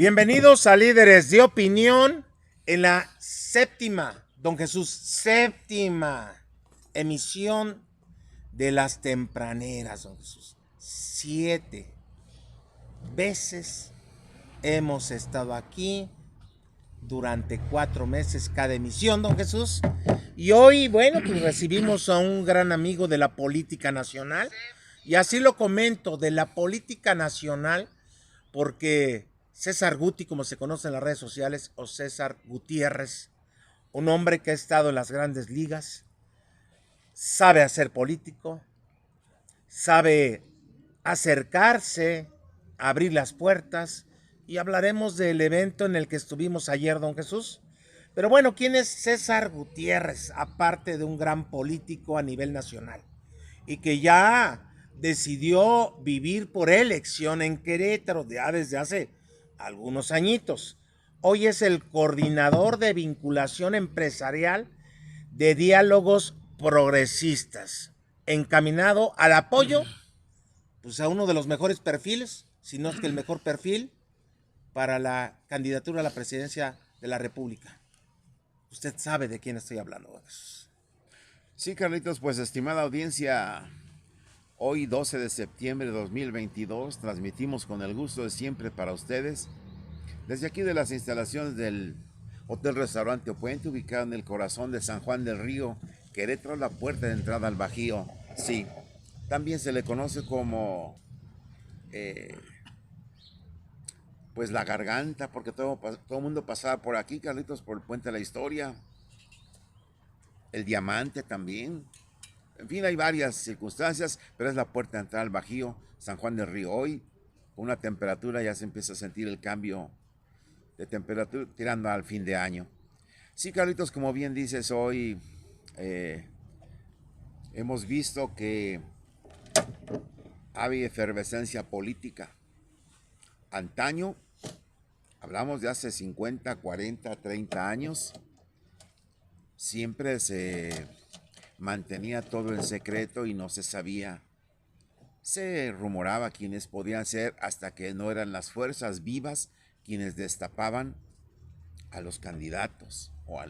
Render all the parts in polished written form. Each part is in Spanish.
Bienvenidos a Líderes de Opinión en la séptima emisión de las tempraneras, don Jesús. 7 veces hemos estado aquí durante 4 meses cada emisión, don Jesús. Y hoy, bueno, pues recibimos a un gran amigo de la política nacional. Y así lo comento, de la política nacional, porque César Guti, como se conoce en las redes sociales, o César Gutiérrez, un hombre que ha estado en las grandes ligas, sabe hacer político, sabe acercarse, abrir las puertas, y hablaremos del evento en el que estuvimos ayer, don Jesús. Pero bueno, ¿quién es César Gutiérrez? Aparte de un gran político a nivel nacional y que ya decidió vivir por elección en Querétaro ya desde hace algunos añitos. Hoy es el coordinador de vinculación empresarial de Diálogos Progresistas, encaminado al apoyo pues, a uno de los mejores perfiles, si no es que el mejor perfil, para la candidatura a la presidencia de la República. Usted sabe de quién estoy hablando. Sí, Carlitos, pues estimada audiencia, hoy 12 de septiembre de 2022 transmitimos con el gusto de siempre para ustedes desde aquí de las instalaciones del Hotel Restaurante Puente, ubicado en el corazón de San Juan del Río, Querétaro, la puerta de entrada al Bajío. Sí, también se le conoce como pues la garganta, porque todo el mundo pasaba por aquí, Carlitos, por el Puente de la Historia. El Diamante también. En fin, hay varias circunstancias, pero es la puerta de entrada al Bajío, San Juan del Río. Hoy, con una temperatura, ya se empieza a sentir el cambio de temperatura tirando al fin de año. Sí, Carlitos, como bien dices, hoy hemos visto que había efervescencia política. Antaño, hablamos de hace 50, 40, 30 años, siempre se mantenía todo en secreto y no se sabía. Se rumoraba quiénes podían ser hasta que no eran las fuerzas vivas quienes destapaban a los candidatos o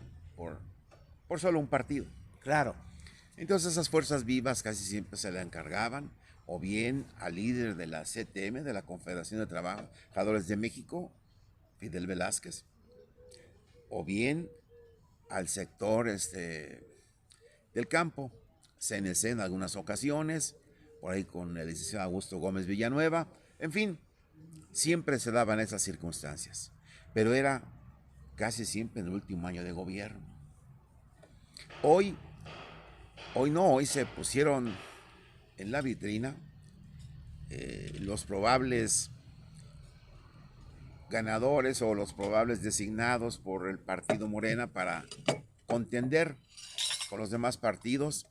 por solo un partido. Claro. Entonces esas fuerzas vivas casi siempre se le encargaban o bien al líder de la CTM, de la Confederación de Trabajadores de México, Fidel Velázquez, o bien al sector del campo, CNC en algunas ocasiones, por ahí con el licenciado Augusto Gómez Villanueva. En fin, siempre se daban esas circunstancias, pero era casi siempre en el último año de gobierno. Hoy se pusieron en la vitrina los probables ganadores o los probables designados por el partido Morena para contender con los demás partidos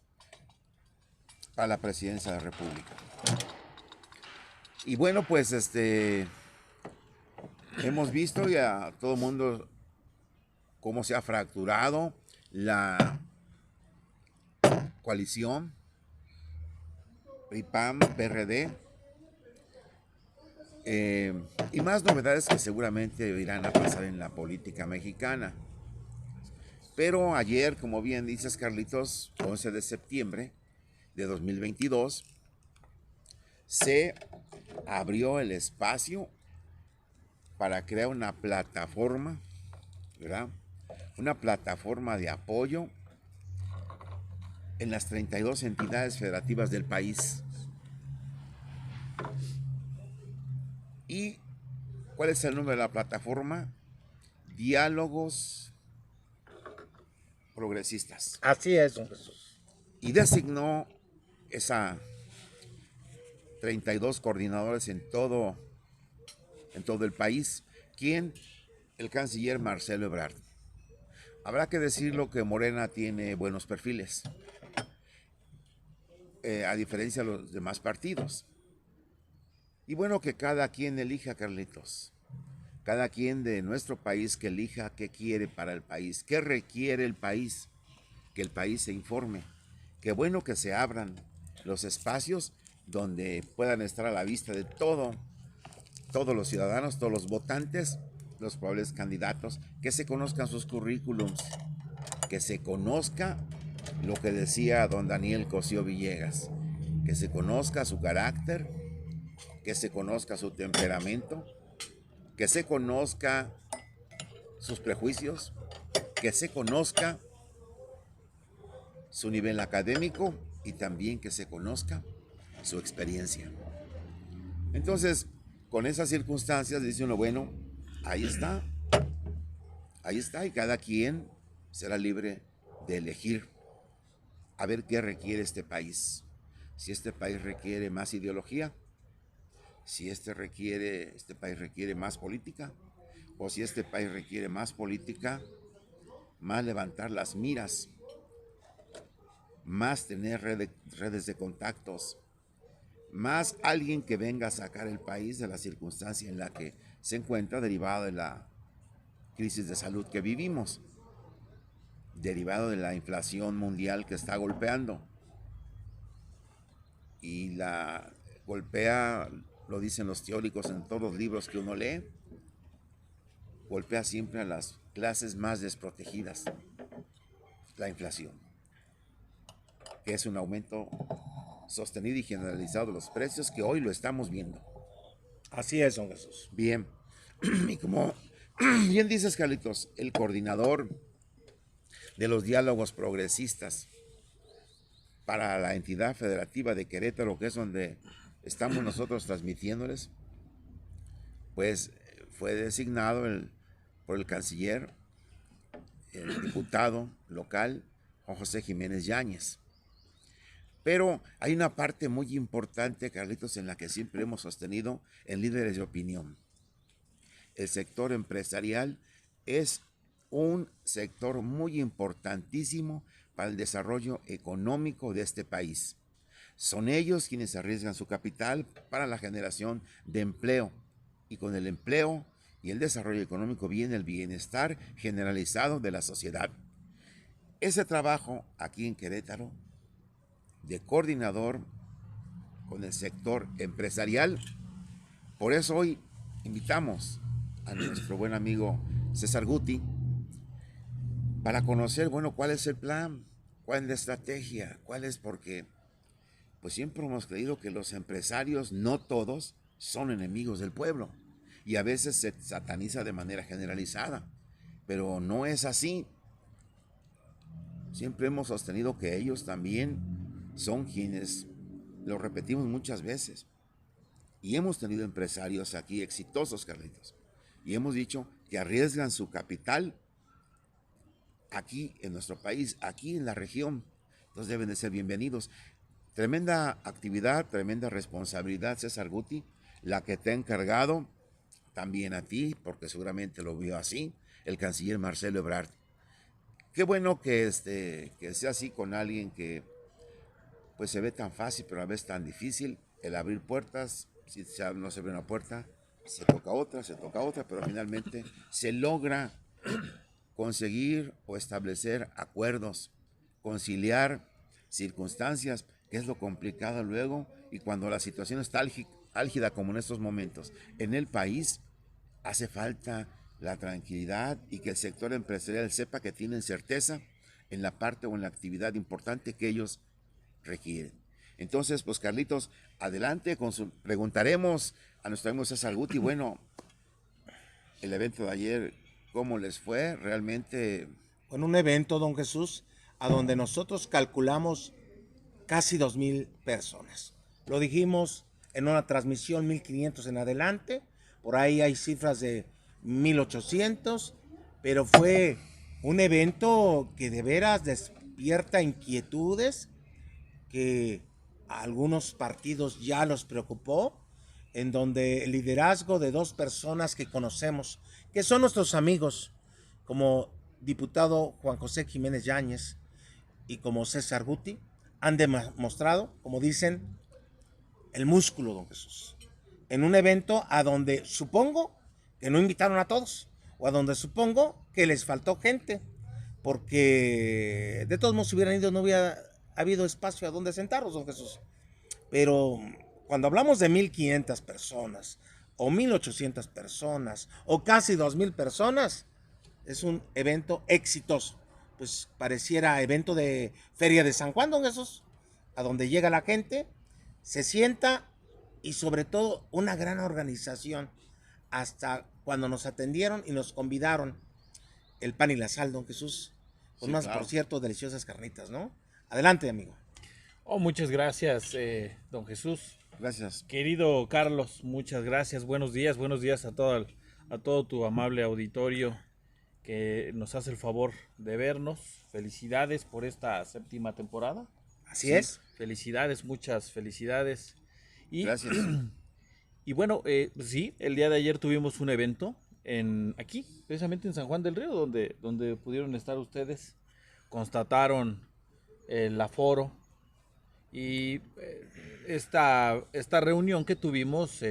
para la presidencia de la República. Y bueno, pues hemos visto ya todo el mundo cómo se ha fracturado la coalición PRI-PAN, PRD, y más novedades que seguramente irán a pasar en la política mexicana. Pero ayer, como bien dices, Carlitos, 11 de septiembre de 2022, se abrió el espacio para crear una plataforma, ¿verdad? Una plataforma de apoyo en las 32 entidades federativas del país. ¿Y cuál es el nombre de la plataforma? Diálogos Progresistas. Así es, don Jesús. Y designó esa 32 coordinadores en todo el país. ¿Quién? El canciller Marcelo Ebrard. Habrá que decirlo que Morena tiene buenos perfiles, a diferencia de los demás partidos. Y bueno, que cada quien elija, Carlitos. Cada quien de nuestro país que elija qué quiere para el país, qué requiere el país, que el país se informe. Qué bueno que se abran los espacios donde puedan estar a la vista de todo todos los ciudadanos, todos los votantes, los probables candidatos, que se conozcan sus currículums, que se conozca lo que decía don Daniel Cosío Villegas, que se conozca su carácter, que se conozca su temperamento, que se conozca sus prejuicios, que se conozca su nivel académico y también que se conozca su experiencia. Entonces, con esas circunstancias dice uno, bueno, ahí está, y cada quien será libre de elegir a ver qué requiere este país. Si este país requiere más ideología, si este país requiere más política, o si este país requiere más política, más levantar las miras, más tener redes de contactos, más alguien que venga a sacar el país de la circunstancia en la que se encuentra derivado de la crisis de salud que vivimos, derivado de la inflación mundial que está golpeando. Y la golpea, lo dicen los teóricos en todos los libros que uno lee, golpea siempre a las clases más desprotegidas, la inflación, que es un aumento sostenido y generalizado de los precios que hoy lo estamos viendo. Así es, don Jesús. Bien, y como bien dices, Carlitos, el coordinador de los diálogos progresistas para la entidad federativa de Querétaro, que es donde estamos nosotros transmitiéndoles, pues fue designado por el canciller, el diputado local, Juan José Jiménez Yáñez. Pero hay una parte muy importante, Carlitos, en la que siempre hemos sostenido en Líderes de Opinión. El sector empresarial es un sector muy importantísimo para el desarrollo económico de este país. Son ellos quienes arriesgan su capital para la generación de empleo. Y con el empleo y el desarrollo económico viene el bienestar generalizado de la sociedad. Ese trabajo aquí en Querétaro, de coordinador con el sector empresarial, por eso hoy invitamos a nuestro buen amigo César Guti para conocer, bueno, cuál es el plan, cuál es la estrategia, cuál es, porque pues siempre hemos creído que los empresarios, no todos, son enemigos del pueblo y a veces se sataniza de manera generalizada, pero no es así. Siempre hemos sostenido que ellos también son quienes, lo repetimos muchas veces, y hemos tenido empresarios aquí exitosos, Carlitos, y hemos dicho que arriesgan su capital aquí en nuestro país, aquí en la región, entonces deben de ser bienvenidos. Tremenda actividad, tremenda responsabilidad, César Guti, la que te ha encargado también a ti, porque seguramente lo vio así, el canciller Marcelo Ebrard. Qué bueno que sea así con alguien que pues se ve tan fácil, pero a veces tan difícil el abrir puertas. Si no se abre una puerta, se toca otra, pero finalmente se logra conseguir o establecer acuerdos, conciliar circunstancias, que es lo complicado luego, y cuando la situación está álgida como en estos momentos en el país, hace falta la tranquilidad y que el sector empresarial sepa que tienen certeza en la parte o en la actividad importante que ellos requieren. Entonces, pues Carlitos, adelante, preguntaremos a nuestro amigo César Guti, bueno, el evento de ayer, ¿cómo les fue? Realmente... En un evento, don Jesús, a donde nosotros calculamos casi 2,000 personas. Lo dijimos en una transmisión 1,500 en adelante, por ahí hay cifras de 1,800, pero fue un evento que de veras despierta inquietudes que a algunos partidos ya los preocupó, en donde el liderazgo de dos personas que conocemos, que son nuestros amigos, como diputado Juan José Jiménez Yáñez y como César Guti, han demostrado, como dicen, el músculo, don Jesús, en un evento a donde supongo que no invitaron a todos, o a donde supongo que les faltó gente, porque de todos modos si hubieran ido no hubiera habido espacio a donde sentarlos, don Jesús. Pero cuando hablamos de 1,500 personas, o 1,800 personas o casi 2,000 personas, es un evento exitoso. Pues pareciera evento de Feria de San Juan, don Jesús, a donde llega la gente, se sienta y sobre todo una gran organización. Hasta cuando nos atendieron y nos convidaron el pan y la sal, don Jesús, con Sí, unas, por claro. cierto, deliciosas carnitas, ¿no? Adelante, amigo. Oh, muchas gracias, don Jesús. Gracias. Querido Carlos, muchas gracias. Buenos días a todo tu amable auditorio que nos hace el favor de vernos. Felicidades por esta 7ª temporada. Así Sí. es. Felicidades, muchas felicidades. Y, Gracias. y bueno, pues sí, el día de ayer tuvimos un evento aquí, precisamente en San Juan del Río, donde pudieron estar ustedes, constataron el aforo y esta reunión que tuvimos,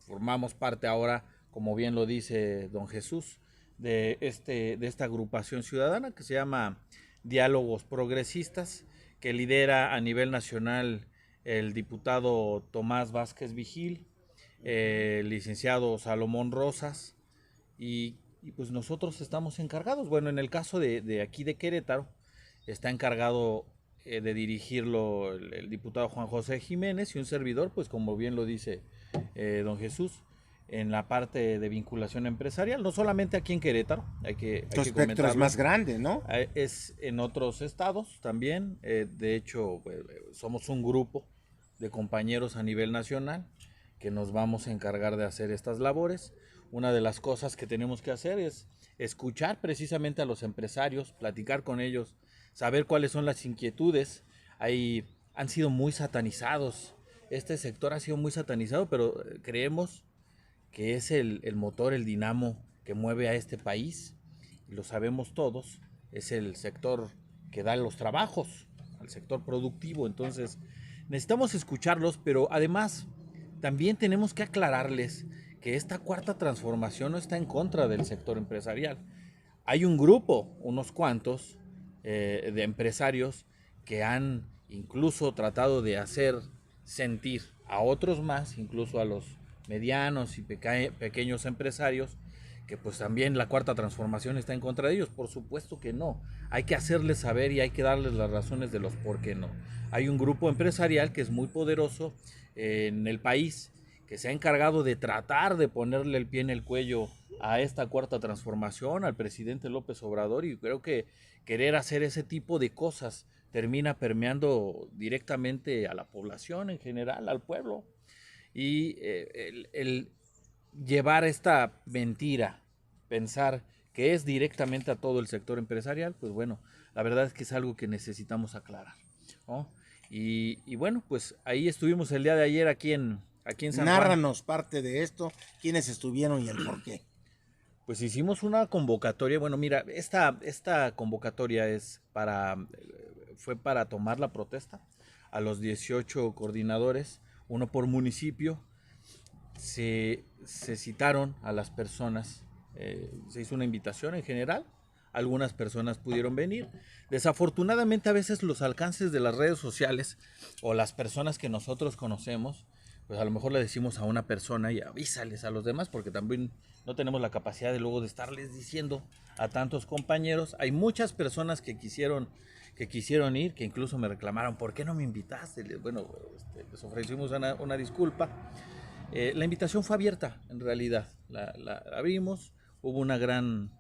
formamos parte ahora, como bien lo dice don Jesús, de esta agrupación ciudadana que se llama Diálogos Progresistas, que lidera a nivel nacional el diputado Tomás Vázquez Vigil, el licenciado Salomón Rosas, y pues nosotros estamos encargados. Bueno, en el caso de aquí de Querétaro, está encargado de dirigirlo el diputado Juan José Jiménez, y un servidor, pues como bien lo dice don Jesús, en la parte de vinculación empresarial, no solamente aquí en Querétaro, hay que Tu espectro es comentarlo. más grande, ¿no? Es en otros estados también. De hecho, somos un grupo de compañeros a nivel nacional que nos vamos a encargar de hacer estas labores. Una de las cosas que tenemos que hacer es escuchar precisamente a los empresarios, platicar con ellos, saber cuáles son las inquietudes. Han sido muy satanizados. Este sector ha sido muy satanizado, pero creemos que es el motor, el dinamo que mueve a este país. Y lo sabemos todos, es el sector que da los trabajos, al sector productivo. Entonces necesitamos escucharlos, pero además también tenemos que aclararles que esta 4ª transformación no está en contra del sector empresarial. Hay un grupo, unos cuantos, de empresarios que han incluso tratado de hacer sentir a otros más, incluso a los medianos y pequeños empresarios, que pues también la 4ª transformación está en contra de ellos. Por supuesto que no. Hay que hacerles saber y hay que darles las razones de los por qué no. Hay un grupo empresarial que es muy poderoso en el país, que se ha encargado de tratar de ponerle el pie en el cuello a esta 4ª transformación, al presidente López Obrador, y creo que querer hacer ese tipo de cosas termina permeando directamente a la población en general, al pueblo. Y el llevar esta mentira, pensar que es directamente a todo el sector empresarial, pues bueno, la verdad es que es algo que necesitamos aclarar, ¿no? Y bueno, pues ahí estuvimos el día de ayer aquí en San Juan. Nárranos parte de esto, quiénes estuvieron y el por qué. Pues hicimos una convocatoria. Bueno, mira, esta convocatoria fue para tomar la protesta a los 18 coordinadores, uno por municipio. Se citaron a las personas, se hizo una invitación en general, algunas personas pudieron venir. Desafortunadamente a veces los alcances de las redes sociales o las personas que nosotros conocemos, pues a lo mejor le decimos a una persona y avísales a los demás, porque también no tenemos la capacidad de luego de estarles diciendo a tantos compañeros. Hay muchas personas que quisieron ir, que incluso me reclamaron, ¿por qué no me invitaste? Bueno, les ofrecimos una disculpa. La invitación fue abierta, en realidad, la abrimos, hubo una gran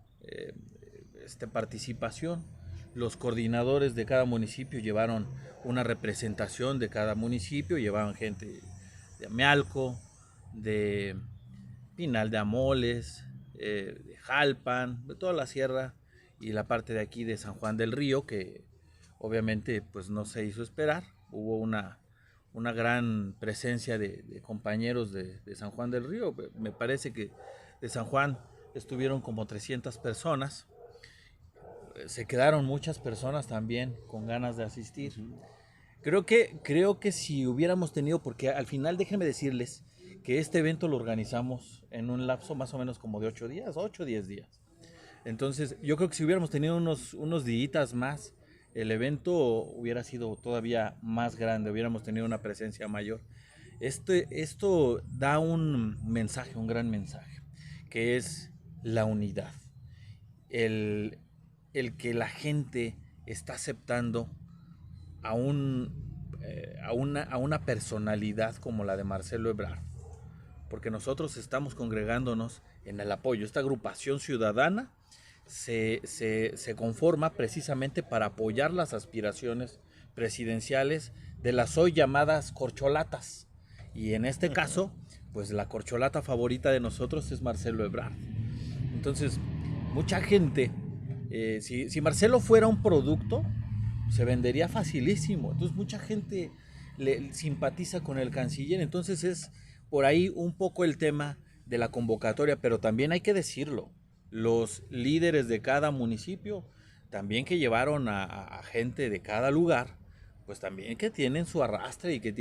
participación. Los coordinadores de cada municipio llevaron una representación de cada municipio, llevaban gente de Amealco, de Pinal de Amoles, de Jalpan, de toda la sierra y la parte de aquí de San Juan del Río, que obviamente pues no se hizo esperar. Hubo una gran presencia de compañeros de San Juan del Río. Me parece que de San Juan estuvieron como 300 personas. Se quedaron muchas personas también con ganas de asistir. Creo que si hubiéramos tenido, porque al final déjenme decirles que este evento lo organizamos en un lapso más o menos como de 8 días, 8 o 10 días. Entonces yo creo que si hubiéramos tenido unos días más, el evento hubiera sido todavía más grande, hubiéramos tenido una presencia mayor. Esto da un mensaje, un gran mensaje, que es la unidad. El, el que la gente está aceptando a, a una personalidad como la de Marcelo Ebrard, porque nosotros estamos congregándonos en el apoyo. Esta agrupación ciudadana se conforma precisamente para apoyar las aspiraciones presidenciales de las hoy llamadas corcholatas. Y en este caso, pues la corcholata favorita de nosotros es Marcelo Ebrard. Entonces, mucha gente, si Marcelo fuera un producto, se vendería facilísimo. Entonces, mucha gente le simpatiza con el canciller. Entonces, es por ahí un poco el tema de la convocatoria, pero también hay que decirlo, los líderes de cada municipio, también que llevaron a gente de cada lugar, pues también que tienen su arrastre y que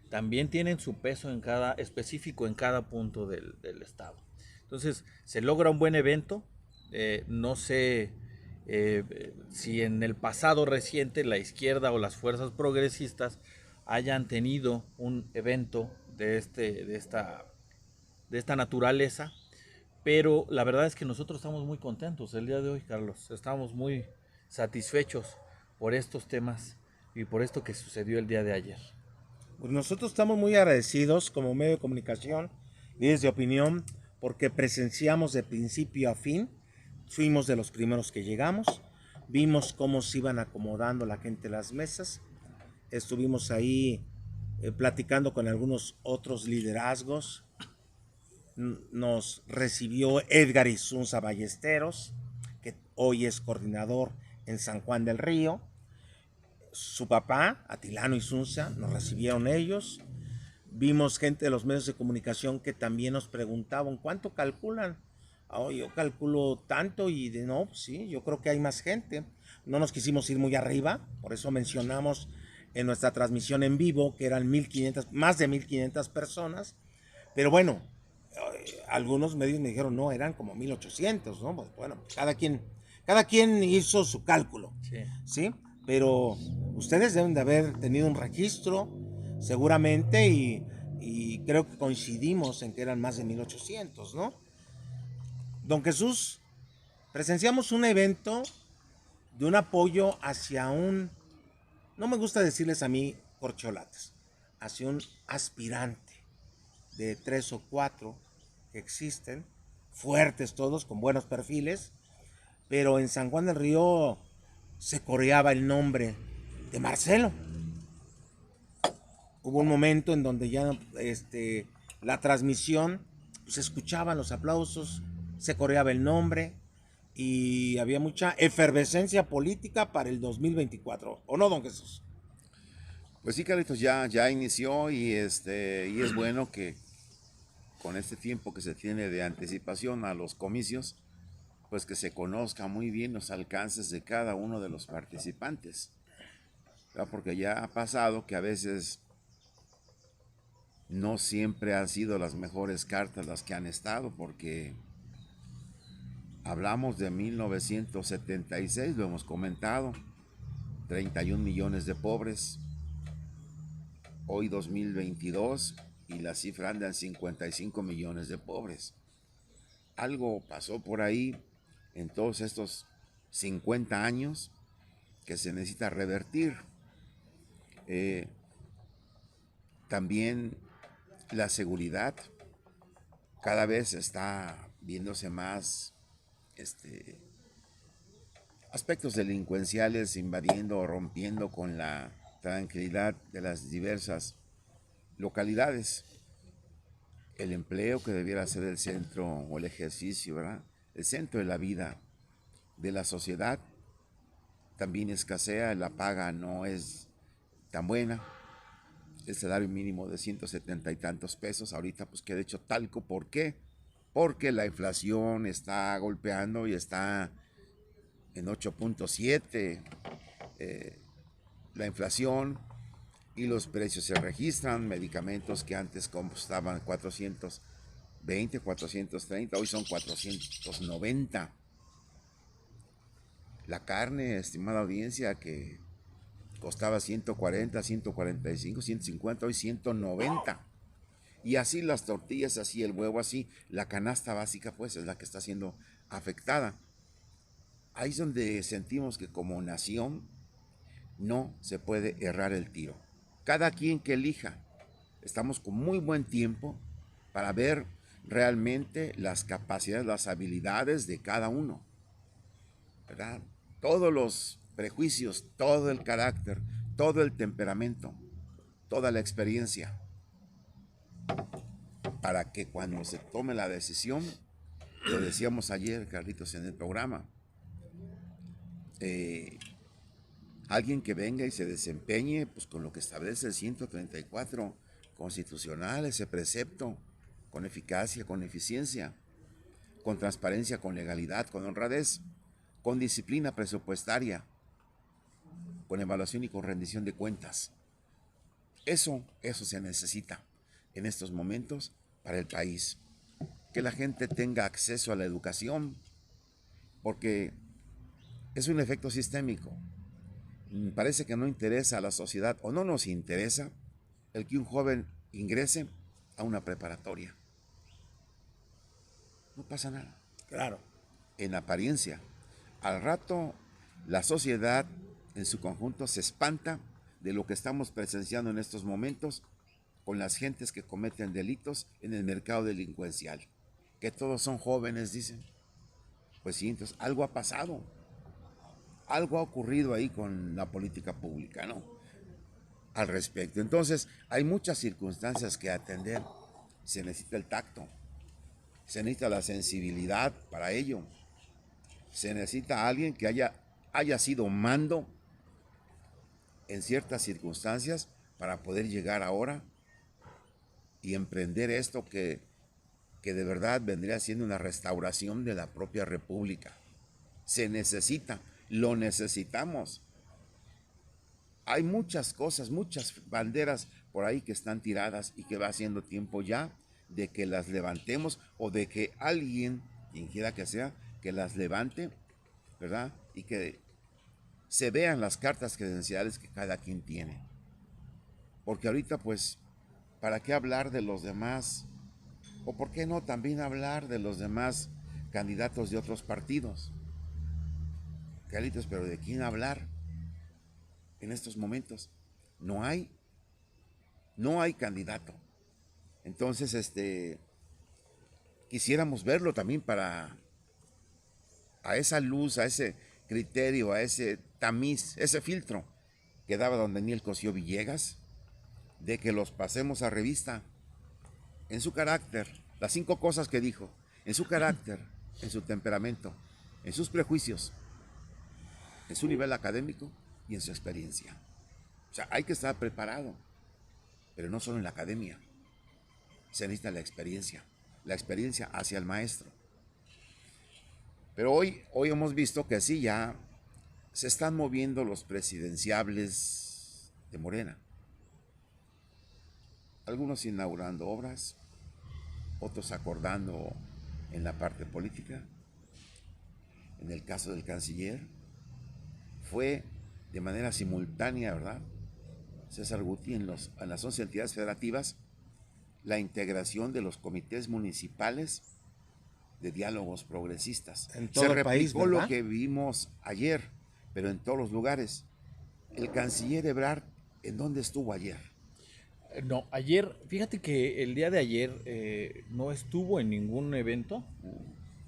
también tienen su peso en cada, específico en cada punto del estado. Entonces, se logra un buen evento. No sé si en el pasado reciente la izquierda o las fuerzas progresistas hayan tenido un evento de esta naturaleza, pero la verdad es que nosotros estamos muy contentos el día de hoy, Carlos. Estamos muy satisfechos por estos temas y por esto que sucedió el día de ayer. Pues nosotros estamos muy agradecidos como medio de comunicación, líderes de opinión, porque presenciamos de principio a fin, fuimos de los primeros que llegamos, vimos cómo se iban acomodando la gente en las mesas, estuvimos ahí platicando con algunos otros liderazgos, nos recibió Edgar Isunza Ballesteros, que hoy es coordinador en San Juan del Río, su papá, Atilano Isunza, nos recibieron ellos. Vimos gente de los medios de comunicación que también nos preguntaban, ¿cuánto calculan? Oh, yo calculo tanto y de no, sí, yo creo que hay más gente. No nos quisimos ir muy arriba, por eso mencionamos en nuestra transmisión en vivo que eran 1,500, más de 1,500 personas. Pero bueno, algunos medios me dijeron, no, eran como 1,800, ¿no? Pues bueno, cada quien hizo su cálculo, Sí. ¿sí? Pero ustedes deben de haber tenido un registro, seguramente, y creo que coincidimos en que eran más de 1,800, ¿no? Don Jesús, presenciamos un evento de un apoyo hacia no me gusta decirles a mí corcholatas, hacia un aspirante de 3 o 4 que existen, fuertes todos, con buenos perfiles, pero en San Juan del Río se coreaba el nombre de Marcelo. Hubo un momento en donde ya la transmisión, se escuchaban los aplausos, se coreaba el nombre y había mucha efervescencia política para el 2024. ¿O no, don Jesús? Pues sí, Carlitos, ya inició y es bueno que con este tiempo que se tiene de anticipación a los comicios, pues que se conozca muy bien los alcances de cada uno de los participantes, ¿verdad? Porque ya ha pasado que a veces no siempre han sido las mejores cartas las que han estado, porque hablamos de 1976, lo hemos comentado, 31 millones de pobres, hoy 2022 y la cifra anda en 55 millones de pobres. Algo pasó por ahí en todos estos 50 años que se necesita revertir. También la seguridad cada vez está viéndose más aspectos delincuenciales invadiendo o rompiendo con la tranquilidad de las diversas localidades. El empleo, que debiera ser el centro o el ejercicio, ¿verdad? El centro de la vida de la sociedad, también escasea, la paga no es tan buena, el salario mínimo de 170 y tantos pesos, ahorita pues queda hecho talco. ¿Por qué? Porque la inflación está golpeando y está en 8.7, la inflación, y los precios se registran, medicamentos que antes costaban 420, 430, hoy son 490. La carne, estimada audiencia, que costaba 140, 145, 150, hoy 190. Y así las tortillas, así el huevo, así la canasta básica pues es la que está siendo afectada. Ahí es donde sentimos que como nación no se puede errar el tiro. Cada quien que elija, estamos con muy buen tiempo para ver realmente las capacidades, las habilidades de cada uno, ¿verdad? Todos los prejuicios, todo el carácter, todo el temperamento, toda la experiencia, para que cuando se tome la decisión, lo decíamos ayer, Carlitos, en el programa, alguien que venga y se desempeñe pues, con lo que establece el 134 constitucional, ese precepto, con eficacia, con eficiencia, con transparencia, con legalidad, con honradez, con disciplina presupuestaria, con evaluación y con rendición de cuentas. Eso se necesita en estos momentos para el país. Que la gente tenga acceso a la educación, porque es un efecto sistémico. Parece que no interesa a la sociedad o no nos interesa el que un joven ingrese a una preparatoria. No pasa nada. Claro. En apariencia. Al rato, la sociedad en su conjunto se espanta de lo que estamos presenciando en estos momentos con las gentes que cometen delitos en el mercado delincuencial. Que todos son jóvenes, dicen. Pues sí, entonces algo ha pasado. Algo ha ocurrido ahí con la política pública, ¿no? Al respecto. Entonces, hay muchas circunstancias que atender. Se necesita el tacto. Se necesita la sensibilidad para ello. Se necesita alguien que haya sido mando en ciertas circunstancias para poder llegar ahora y emprender esto que de verdad vendría siendo una restauración de la propia república. Se necesita, lo necesitamos. Hay muchas cosas, muchas banderas por ahí que están tiradas y que va siendo tiempo ya de que las levantemos o de que alguien, quien quiera que sea, que las levante, ¿verdad? Y que se vean las cartas credenciales que cada quien tiene. Porque ahorita pues, ¿para qué hablar de los demás? ¿O por qué no también hablar de los demás candidatos de otros partidos? Carlitos, pero ¿de quién hablar en estos momentos? No hay candidato. Entonces, quisiéramos verlo también a esa luz, a ese criterio, a ese tamiz, ese filtro que daba don Daniel Cosío Villegas, de que los pasemos a revista en su carácter, las 5 cosas que dijo, en su carácter, en su temperamento, en sus prejuicios, en su nivel académico y en su experiencia. O sea, hay que estar preparado, pero no solo en la academia, se necesita la experiencia hacia el maestro. Pero hoy hemos visto que sí, ya se están moviendo los presidenciables de Morena. Algunos inaugurando obras, otros acordando en la parte política. En el caso del canciller, fue de manera simultánea, ¿verdad? César Guti en las 11 entidades federativas, la integración de los comités municipales de diálogos progresistas. En todo el país, Se replicó ¿verdad? lo que vimos ayer, pero en todos los lugares. El canciller Ebrard, ¿en dónde estuvo ayer? No, ayer, fíjate que el día de ayer no estuvo en ningún evento,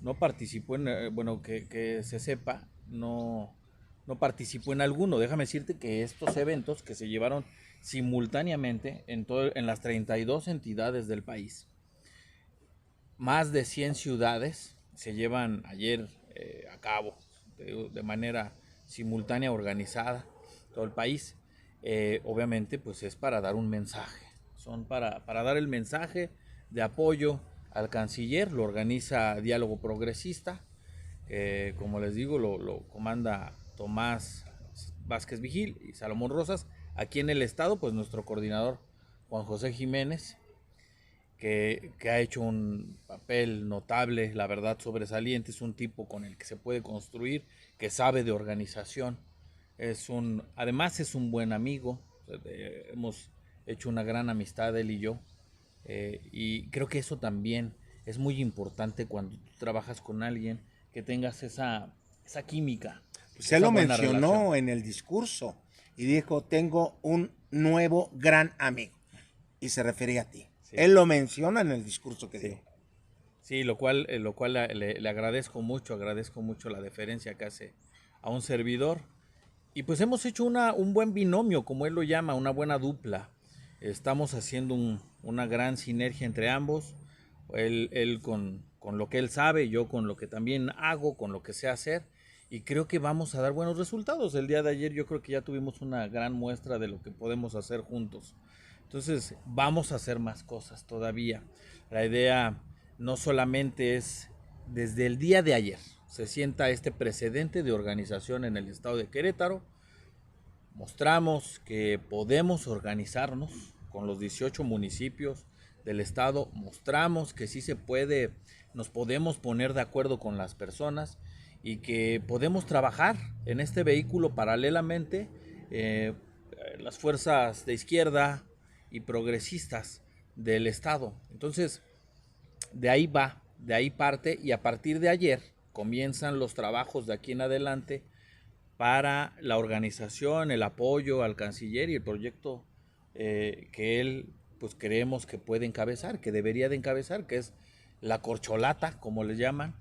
no participó en, bueno, que se sepa, no participó en alguno. Déjame decirte que estos eventos que se llevaron simultáneamente en las 32 entidades del país, más de 100 ciudades se llevan ayer a cabo de manera simultánea, organizada, todo el país. Obviamente pues es para dar un mensaje, son para dar el mensaje de apoyo al canciller. Lo organiza Diálogo Progresista, como les digo lo comanda Tomás Vázquez Vigil y Salomón Rosas. Aquí en el estado pues nuestro coordinador Juan José Jiménez, que ha hecho un papel notable, la verdad sobresaliente. Es un tipo con el que se puede construir, que sabe de organización, Además es un buen amigo. Hemos hecho una gran amistad él y yo. Y creo que eso también es muy importante cuando tú trabajas con alguien, que tengas esa química, Pues él esa lo buena mencionó relación. en el discurso y dijo, tengo un nuevo gran amigo. Y se refería a ti. Sí. Él lo menciona en el discurso que Sí. dio. Sí, lo cual le agradezco mucho la deferencia que hace a un servidor. Y pues hemos hecho un buen binomio, como él lo llama, una buena dupla. Estamos haciendo una gran sinergia entre ambos. Él con lo que él sabe, yo con lo que también hago, con lo que sé hacer. Y creo que vamos a dar buenos resultados. El día de ayer yo creo que ya tuvimos una gran muestra de lo que podemos hacer juntos. Entonces vamos a hacer más cosas todavía. La idea no solamente es desde el día de ayer, se sienta este precedente de organización en el estado de Querétaro. Mostramos que podemos organizarnos con los 18 municipios del estado, mostramos que sí se puede, nos podemos poner de acuerdo con las personas y que podemos trabajar en este vehículo paralelamente, las fuerzas de izquierda y progresistas del estado. Entonces, de ahí parte, y a partir de ayer comienzan los trabajos de aquí en adelante para la organización, el apoyo al canciller y el proyecto que él pues creemos que puede encabezar, que debería de encabezar, que es la corcholata, como le llaman,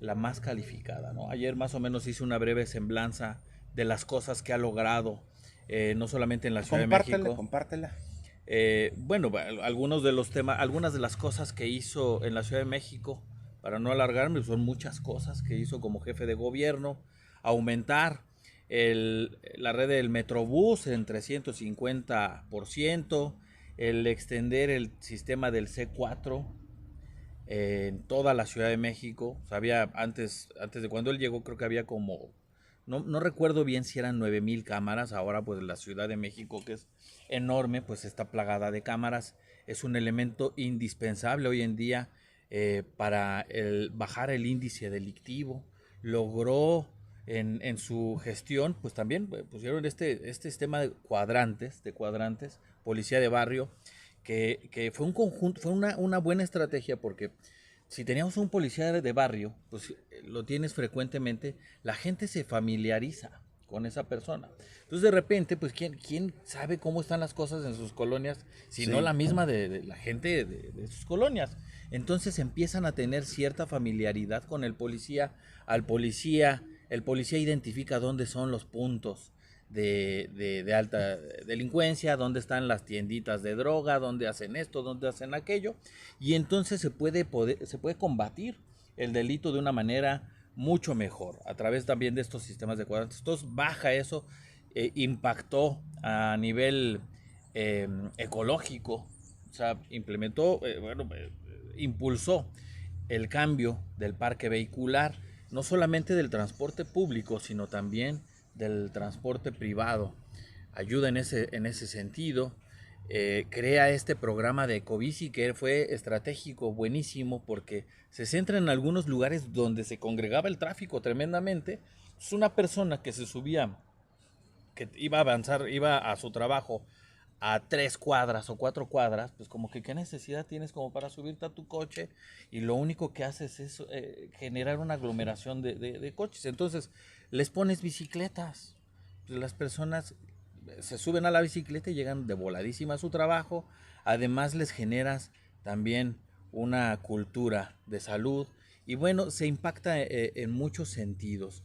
la más calificada, ¿no? Ayer más o menos hice una breve semblanza de las cosas que ha logrado, no solamente en la Ciudad de México. Compártela. Bueno, algunos de los temas, algunas de las cosas que hizo en la Ciudad de México, para no alargarme, son muchas cosas que hizo como jefe de gobierno: aumentar la red del Metrobús en 350%, el extender el sistema del C4 en toda la Ciudad de México. O sea, había antes de cuando él llegó, creo que había como, no recuerdo bien si eran 9,000 cámaras. Ahora pues la Ciudad de México, que es enorme, pues está plagada de cámaras. Es un elemento indispensable hoy en día para bajar el índice delictivo. Logró en su gestión, pues también pusieron este sistema de cuadrantes, policía de barrio, que fue un conjunto, fue una buena estrategia, porque si teníamos un policía de barrio, pues lo tienes frecuentemente, la gente se familiariza con esa persona. Entonces de repente, pues ¿quién sabe cómo están las cosas en sus colonias, si no la misma de la gente de sus colonias? Entonces empiezan a tener cierta familiaridad con el policía. El policía identifica dónde son los puntos de alta delincuencia, dónde están las tienditas de droga, dónde hacen esto, dónde hacen aquello, y entonces se puede combatir el delito de una manera mucho mejor a través también de estos sistemas de cuadrantes. Entonces baja eso, impactó a nivel ecológico, o sea, impulsó el cambio del parque vehicular, no solamente del transporte público, sino también del transporte privado. Ayuda en ese sentido. Crea este programa de Ecobici, que fue estratégico, buenísimo, porque se centra en algunos lugares donde se congregaba el tráfico tremendamente. Es una persona que se subía, que iba a avanzar, iba a su trabajo a 3 cuadras o 4 cuadras, pues como que qué necesidad tienes como para subirte a tu coche, y lo único que haces es generar una aglomeración de coches. Entonces les pones bicicletas, pues las personas se suben a la bicicleta y llegan de voladísima a su trabajo. Además les generas también una cultura de salud, y bueno, se impacta en muchos sentidos.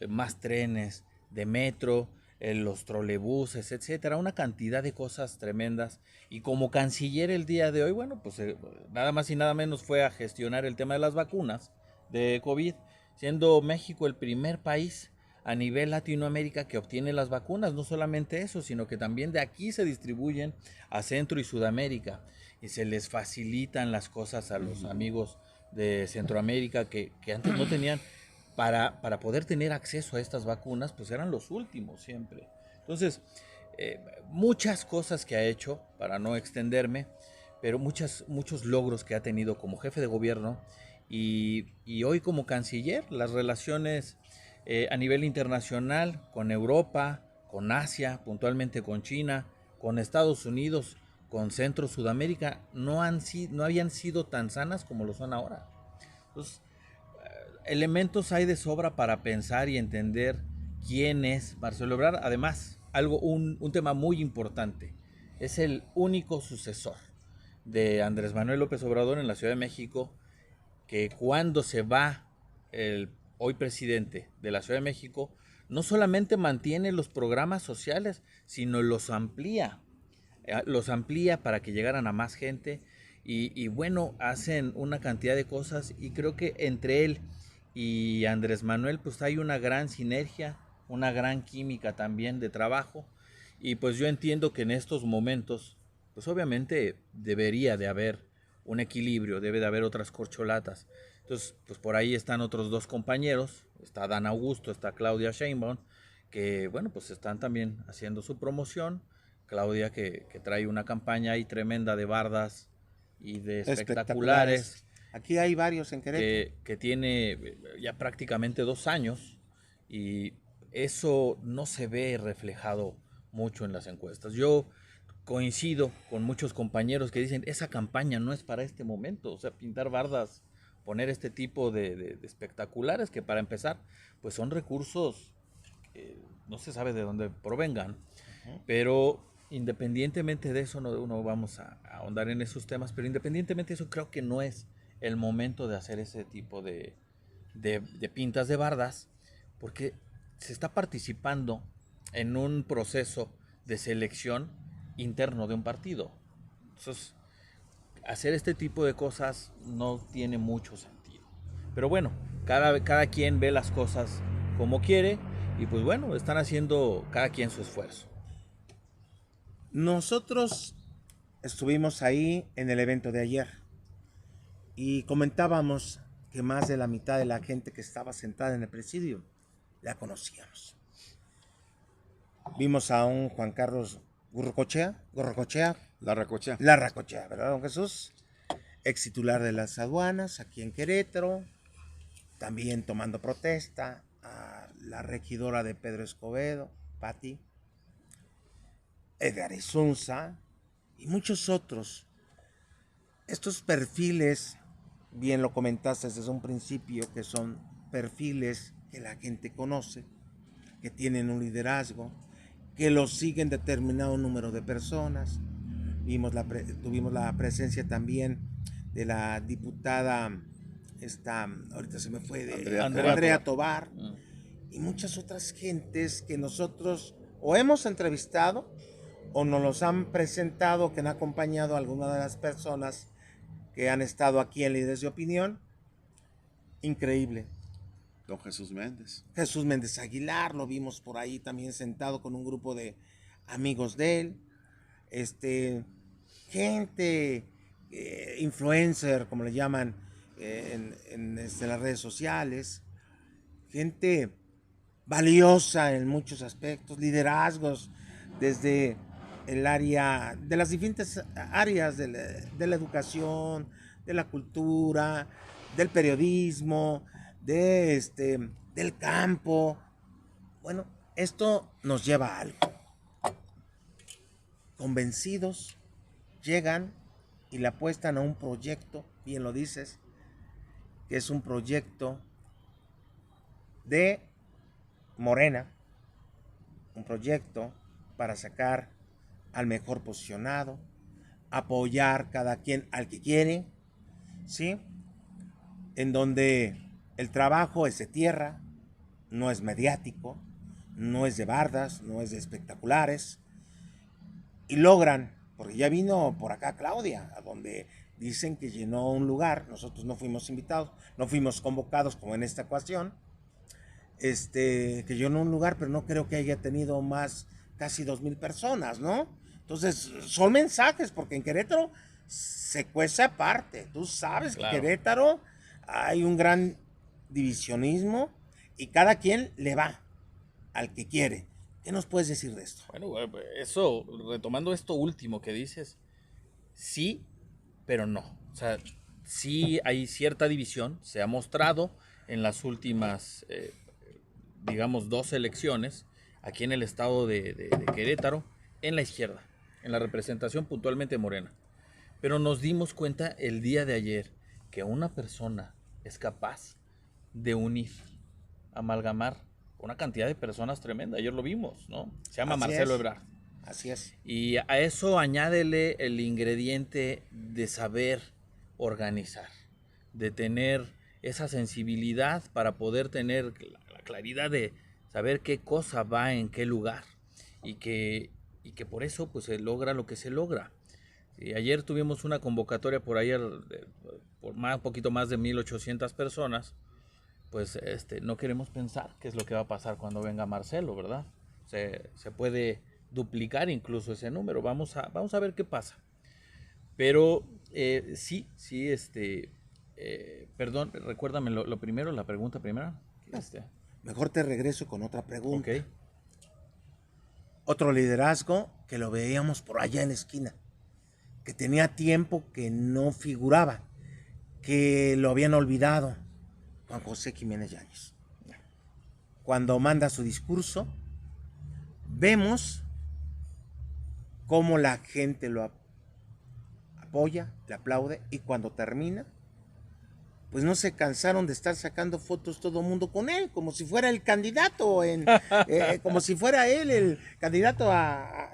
Más trenes de metro, los trolebuses, etcétera, una cantidad de cosas tremendas. Y como canciller el día de hoy, bueno, pues nada más y nada menos fue a gestionar el tema de las vacunas de COVID, siendo México el primer país a nivel Latinoamérica que obtiene las vacunas. No solamente eso, sino que también de aquí se distribuyen a Centro y Sudamérica, y se les facilitan las cosas a los amigos de Centroamérica que antes no tenían. Para poder tener acceso a estas vacunas, pues eran los últimos siempre. Entonces, muchas cosas que ha hecho, para no extenderme, pero muchos logros que ha tenido como jefe de gobierno, y hoy como canciller. Las relaciones A nivel internacional, con Europa, con Asia, puntualmente con China, con Estados Unidos, con Centro, Sudamérica, no habían sido tan sanas como lo son ahora. Entonces, elementos hay de sobra para pensar y entender quién es Marcelo Ebrard. Además, un tema muy importante, es el único sucesor de Andrés Manuel López Obrador en la Ciudad de México, que cuando se va el hoy presidente de la Ciudad de México, no solamente mantiene los programas sociales, sino los amplía para que llegaran a más gente y bueno, hacen una cantidad de cosas y creo que entre él y Andrés Manuel pues hay una gran sinergia, una gran química también de trabajo y pues yo entiendo que en estos momentos pues obviamente debería de haber un equilibrio, debe de haber otras corcholatas. Entonces, pues por ahí están otros dos compañeros, está Dan Augusto, está Claudia Sheinbaum, que bueno, pues están también haciendo su promoción. Claudia que trae una campaña ahí tremenda de bardas y de espectaculares. Aquí hay varios en Querétaro. Que tiene ya prácticamente 2 años y eso no se ve reflejado mucho en las encuestas. Yo coincido con muchos compañeros que dicen, esa campaña no es para este momento, o sea, pintar bardas, poner este tipo de espectaculares que para empezar, pues son recursos que no se sabe de dónde provengan, pero independientemente de eso, no vamos a ahondar en esos temas, pero independientemente de eso, creo que no es el momento de hacer ese tipo de pintas de bardas, porque se está participando en un proceso de selección interno de un partido. Entonces, hacer este tipo de cosas no tiene mucho sentido. Pero bueno, cada quien ve las cosas como quiere y pues bueno, están haciendo cada quien su esfuerzo. Nosotros estuvimos ahí en el evento de ayer y comentábamos que más de la mitad de la gente que estaba sentada en el presidio la conocíamos. Vimos a un Juan Carlos Larracochea, ¿verdad, don Jesús? Ex titular de las aduanas aquí en Querétaro, también tomando protesta, a la regidora de Pedro Escobedo, Pati, Edgar Isunza y muchos otros. Estos perfiles, bien lo comentaste desde un principio, que son perfiles que la gente conoce, que tienen un liderazgo, que los siguen determinado número de personas. Tuvimos la presencia también de la diputada, ahorita se me fue, de Andrea Tobar, y muchas otras gentes que nosotros o hemos entrevistado o nos los han presentado, que han acompañado a alguna de las personas que han estado aquí en Líderes de Opinión. Increíble. Don Jesús Méndez. Jesús Méndez Aguilar, lo vimos por ahí también sentado con un grupo de amigos de él. Gente, influencer, como le llaman en las redes sociales. Gente valiosa en muchos aspectos, liderazgos desde el área, de las diferentes áreas de la educación, de la cultura, del periodismo, del campo. Bueno, esto nos lleva a algo. Convencidos, llegan y le apuestan a un proyecto, bien lo dices, que es un proyecto de Morena, un proyecto para sacar al mejor posicionado, apoyar cada quien al que quiere, ¿sí? En donde el trabajo es de tierra, no es mediático, no es de bardas, no es de espectaculares, y logran, porque ya vino por acá Claudia, a donde dicen que llenó un lugar, nosotros no fuimos invitados, no fuimos convocados como en esta ocasión, que llenó un lugar, pero no creo que haya tenido más, casi 2,000 personas, ¿no? Entonces, son mensajes, porque en Querétaro se cuece aparte. Tú sabes que en Querétaro hay un gran divisionismo y cada quien le va al que quiere. ¿Qué nos puedes decir de esto? Bueno, eso, retomando esto último que dices, sí, pero no. O sea, sí hay cierta división, se ha mostrado en las últimas digamos, 2 elecciones aquí en el estado de Querétaro en la izquierda, en la representación puntualmente morena. Pero nos dimos cuenta el día de ayer que una persona es capaz de unir, amalgamar una cantidad de personas tremenda. Ayer lo vimos, ¿no? Se llama Así Marcelo es. Ebrard. Así es. Y a eso añádele el ingrediente de saber organizar, de tener esa sensibilidad para poder tener la claridad de saber qué cosa va en qué lugar y que por eso pues se logra lo que se logra. Y ayer tuvimos una convocatoria por ayer por un poquito más de 1,800 personas. Pues no queremos pensar qué es lo que va a pasar cuando venga Marcelo, ¿verdad? Se puede duplicar incluso ese número. Vamos a ver qué pasa. Pero sí, perdón, recuérdame lo primero, la pregunta primera. Mejor te regreso con otra pregunta. Ok. Otro liderazgo que lo veíamos por allá en la esquina, que tenía tiempo que no figuraba, que lo habían olvidado, Juan José Jiménez Yáñez. Cuando manda su discurso, vemos cómo la gente lo apoya, le aplaude, y cuando termina, pues no se cansaron de estar sacando fotos todo el mundo con él, como si fuera el candidato, como si fuera él el candidato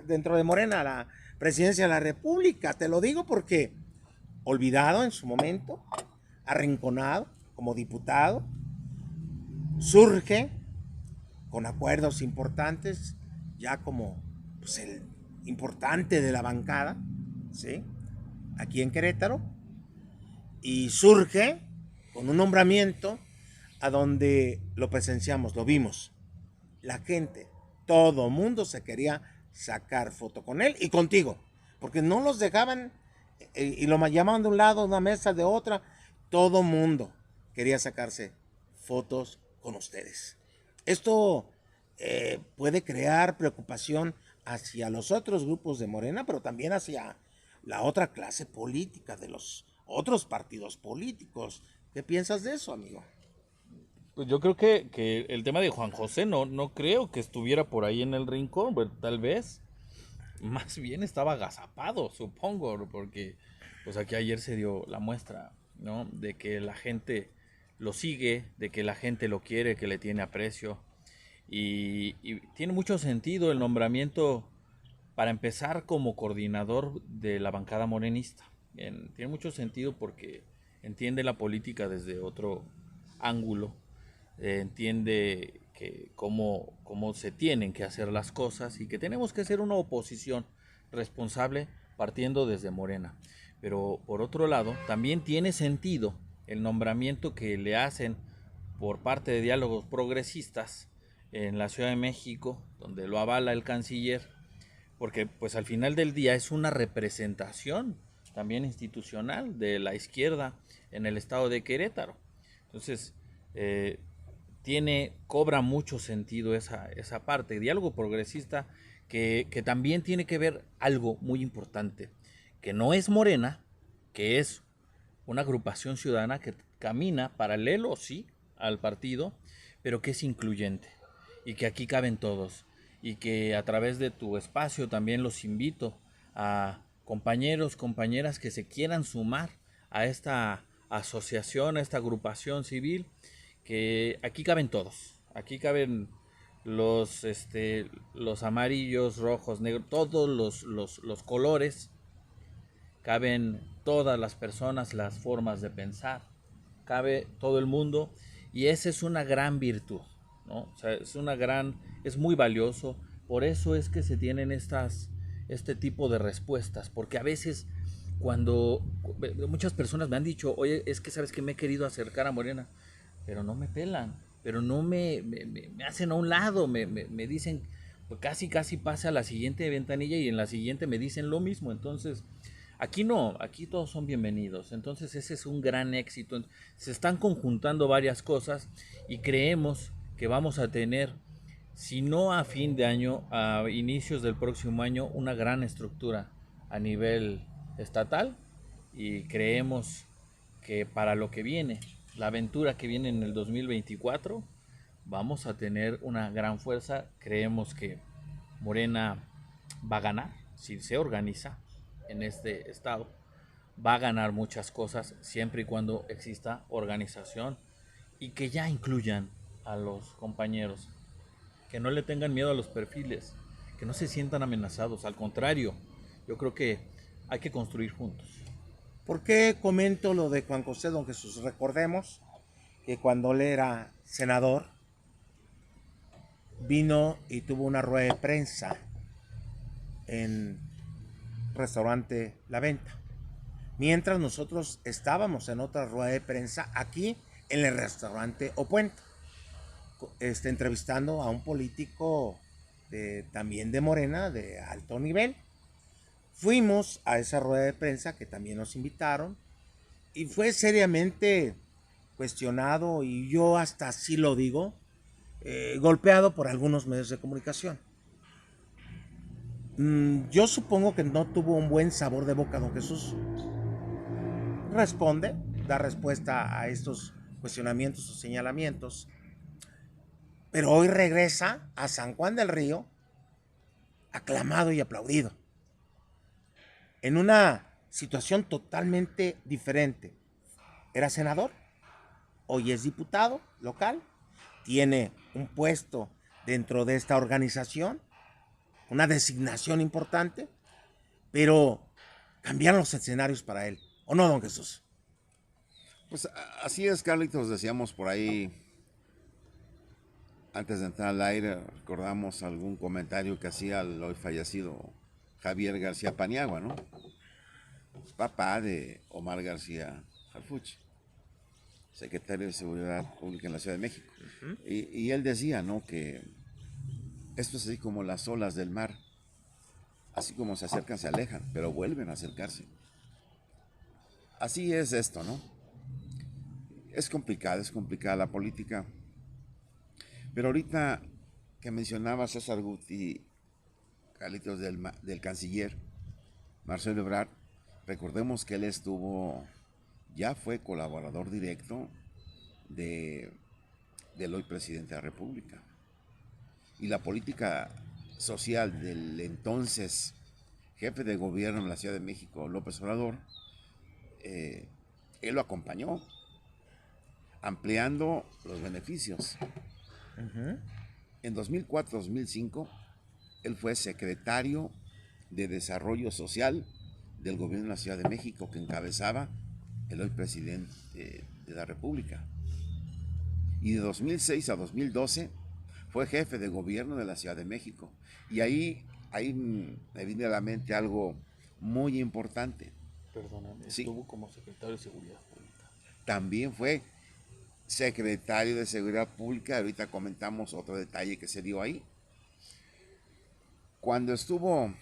dentro de Morena a la presidencia de la República. Te lo digo porque olvidado en su momento, arrinconado como diputado, surge con acuerdos importantes, ya como pues, el importante de la bancada, ¿sí? Aquí en Querétaro, y surge con un nombramiento a donde lo presenciamos, lo vimos. La gente, todo mundo se quería sacar foto con él y contigo, porque no los dejaban y lo llamaban de un lado, de una mesa, de otra. Todo mundo quería sacarse fotos con ustedes. Esto puede crear preocupación hacia los otros grupos de Morena, pero también hacia la otra clase política de los otros partidos políticos. ¿Qué piensas de eso, amigo? Pues yo creo que el tema de Juan José no creo que estuviera por ahí en el rincón, pues, tal vez. Más bien estaba agazapado, supongo, porque pues aquí ayer se dio la muestra, ¿no? De que la gente lo sigue, de que la gente lo quiere, que le tiene aprecio. Y tiene mucho sentido el nombramiento para empezar como coordinador de la bancada morenista. Tiene mucho sentido porque entiende la política desde otro ángulo, entiende que cómo se tienen que hacer las cosas y que tenemos que ser una oposición responsable partiendo desde Morena. Pero por otro lado, también tiene sentido el nombramiento que le hacen por parte de Diálogos Progresistas en la Ciudad de México, donde lo avala el canciller, porque pues al final del día es una representación también institucional de la izquierda en el estado de Querétaro. Entonces, cobra mucho sentido esa parte. Diálogo progresista que también tiene que ver algo muy importante, que no es Morena, que es una agrupación ciudadana que camina paralelo, sí, al partido, pero que es incluyente y que aquí caben todos y que a través de tu espacio también los invito a compañeros, compañeras que se quieran sumar a esta asociación, a esta agrupación civil, que aquí caben todos, aquí caben los amarillos, rojos, negros, todos los colores, caben todas las personas, las formas de pensar, cabe todo el mundo y esa es una gran virtud, ¿no? O sea, es muy valioso, por eso es que se tienen este tipo de respuestas, porque a veces cuando muchas personas me han dicho, oye, es que sabes que me he querido acercar a Morena, pero no me pelan, pero no me hacen a un lado, me dicen, pues casi pase a la siguiente ventanilla y en la siguiente me dicen lo mismo, entonces aquí no, aquí todos son bienvenidos, entonces ese es un gran éxito, se están conjuntando varias cosas y creemos que vamos a tener, si no a fin de año, a inicios del próximo año, una gran estructura a nivel estatal y creemos que para lo que viene, la aventura que viene en el 2024, vamos a tener una gran fuerza. Creemos que Morena va a ganar si se organiza en este estado. Va a ganar muchas cosas siempre y cuando exista organización y que ya incluyan a los compañeros, que no le tengan miedo a los perfiles, que no se sientan amenazados. Al contrario, yo creo que hay que construir juntos. ¿Por qué comento lo de Juan José Don Jesús? Recordemos que cuando él era senador, vino y tuvo una rueda de prensa en restaurante La Venta. Mientras nosotros estábamos en otra rueda de prensa aquí en el restaurante O Puente, entrevistando a un político también de Morena, de alto nivel. Fuimos a esa rueda de prensa que también nos invitaron y fue seriamente cuestionado, y yo hasta así lo digo, golpeado por algunos medios de comunicación. Yo supongo que no tuvo un buen sabor de boca don Jesús. Responde, da respuesta a estos cuestionamientos o señalamientos, pero hoy regresa a San Juan del Río aclamado y aplaudido, en una situación totalmente diferente. Era senador, hoy es diputado local, tiene un puesto dentro de esta organización, una designación importante, pero cambiaron los escenarios para él, ¿o no, don Jesús? Pues así es, Carlitos, decíamos por ahí, antes de entrar al aire, recordamos algún comentario que hacía el hoy fallecido Javier García Paniagua, ¿no? Papá de Omar García Harfuch, secretario de Seguridad Pública en la Ciudad de México. Y él decía, ¿no?, que esto es así como las olas del mar, así como se acercan, se alejan, pero vuelven a acercarse. Así es esto, ¿no? Es complicada la política. Pero ahorita que mencionaba César Guti, Carlitos, del canciller Marcelo Ebrard, recordemos que él ya fue colaborador directo del hoy presidente de la República. Y la política social del entonces jefe de gobierno en la Ciudad de México, López Obrador, él lo acompañó, ampliando los beneficios. En 2004-2005, él fue secretario de Desarrollo Social del gobierno de la Ciudad de México, que encabezaba el hoy presidente de la República. Y de 2006 a 2012 fue jefe de gobierno de la Ciudad de México. Y ahí me viene a la mente algo muy importante. Perdóname, Sí. estuvo como secretario de Seguridad Pública. También fue secretario de Seguridad Pública. Ahorita comentamos otro detalle que se dio ahí. Cuando estuvo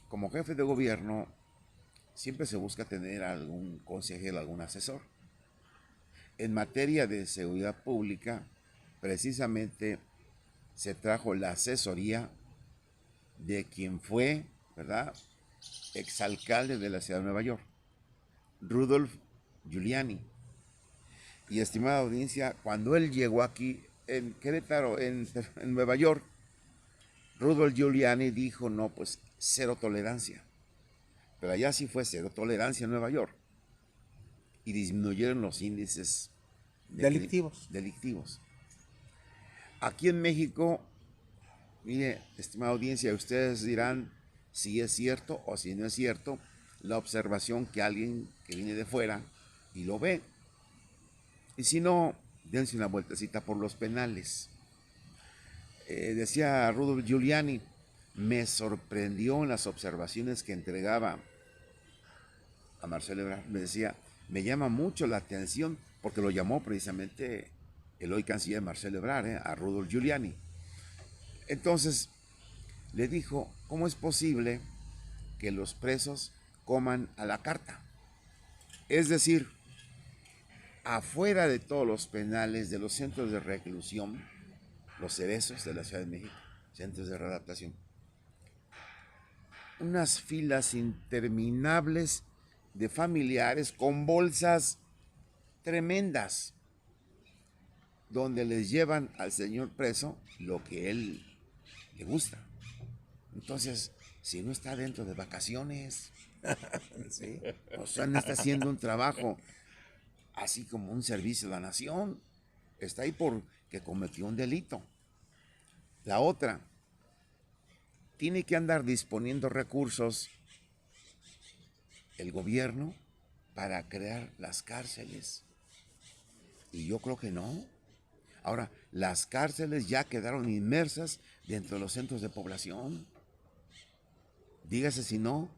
como jefe de gobierno, siempre se busca tener algún consejero, algún asesor. En materia de seguridad pública, precisamente se trajo la asesoría de quien fue, ¿verdad?, exalcalde de la ciudad de Nueva York, Rudolph Giuliani. Y estimada audiencia, cuando él llegó aquí en Querétaro, en Nueva York, Rudolph Giuliani dijo, no, pues cero tolerancia. Pero allá sí fue cero tolerancia en Nueva York. Y disminuyeron los índices delictivos. Aquí en México, mire, estimada audiencia, ustedes dirán si es cierto o si no es cierto la observación que alguien que viene de fuera y lo ve. Y si no, dense una vueltecita por los penales. Decía Rudolph Giuliani, me sorprendió en las observaciones que entregaba a Marcelo Ebrard. Me decía, me llama mucho la atención, porque lo llamó precisamente el hoy canciller Marcelo Ebrard, a Rudolph Giuliani. Entonces le dijo, ¿cómo es posible que los presos coman a la carta? Es decir, afuera de todos los penales, de los centros de reclusión, los ceresos de la Ciudad de México, centros de readaptación, unas filas interminables de familiares con bolsas tremendas, donde les llevan al señor preso lo que él le gusta. Entonces, si no está dentro de vacaciones, Sí. o sea, no está haciendo un trabajo así como un servicio a la nación, está ahí porque cometió un delito. La otra, tiene que andar disponiendo recursos el gobierno para crear las cárceles. Y yo creo que no. Ahora, las cárceles ya quedaron inmersas dentro de los centros de población. Dígase si no,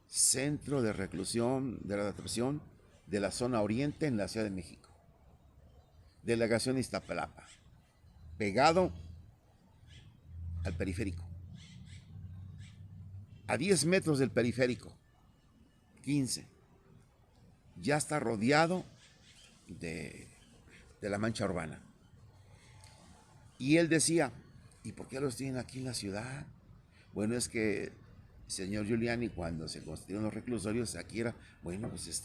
centro de reclusión, de adaptación de la zona oriente en la Ciudad de México. Delegación Iztapalapa, pegado al periférico. A 10 metros del periférico, 15. Ya está rodeado de la mancha urbana. Y él decía, ¿y por qué los tienen aquí en la ciudad? Bueno, es que, señor Giuliani, cuando se construyeron los reclusorios, aquí era, bueno, pues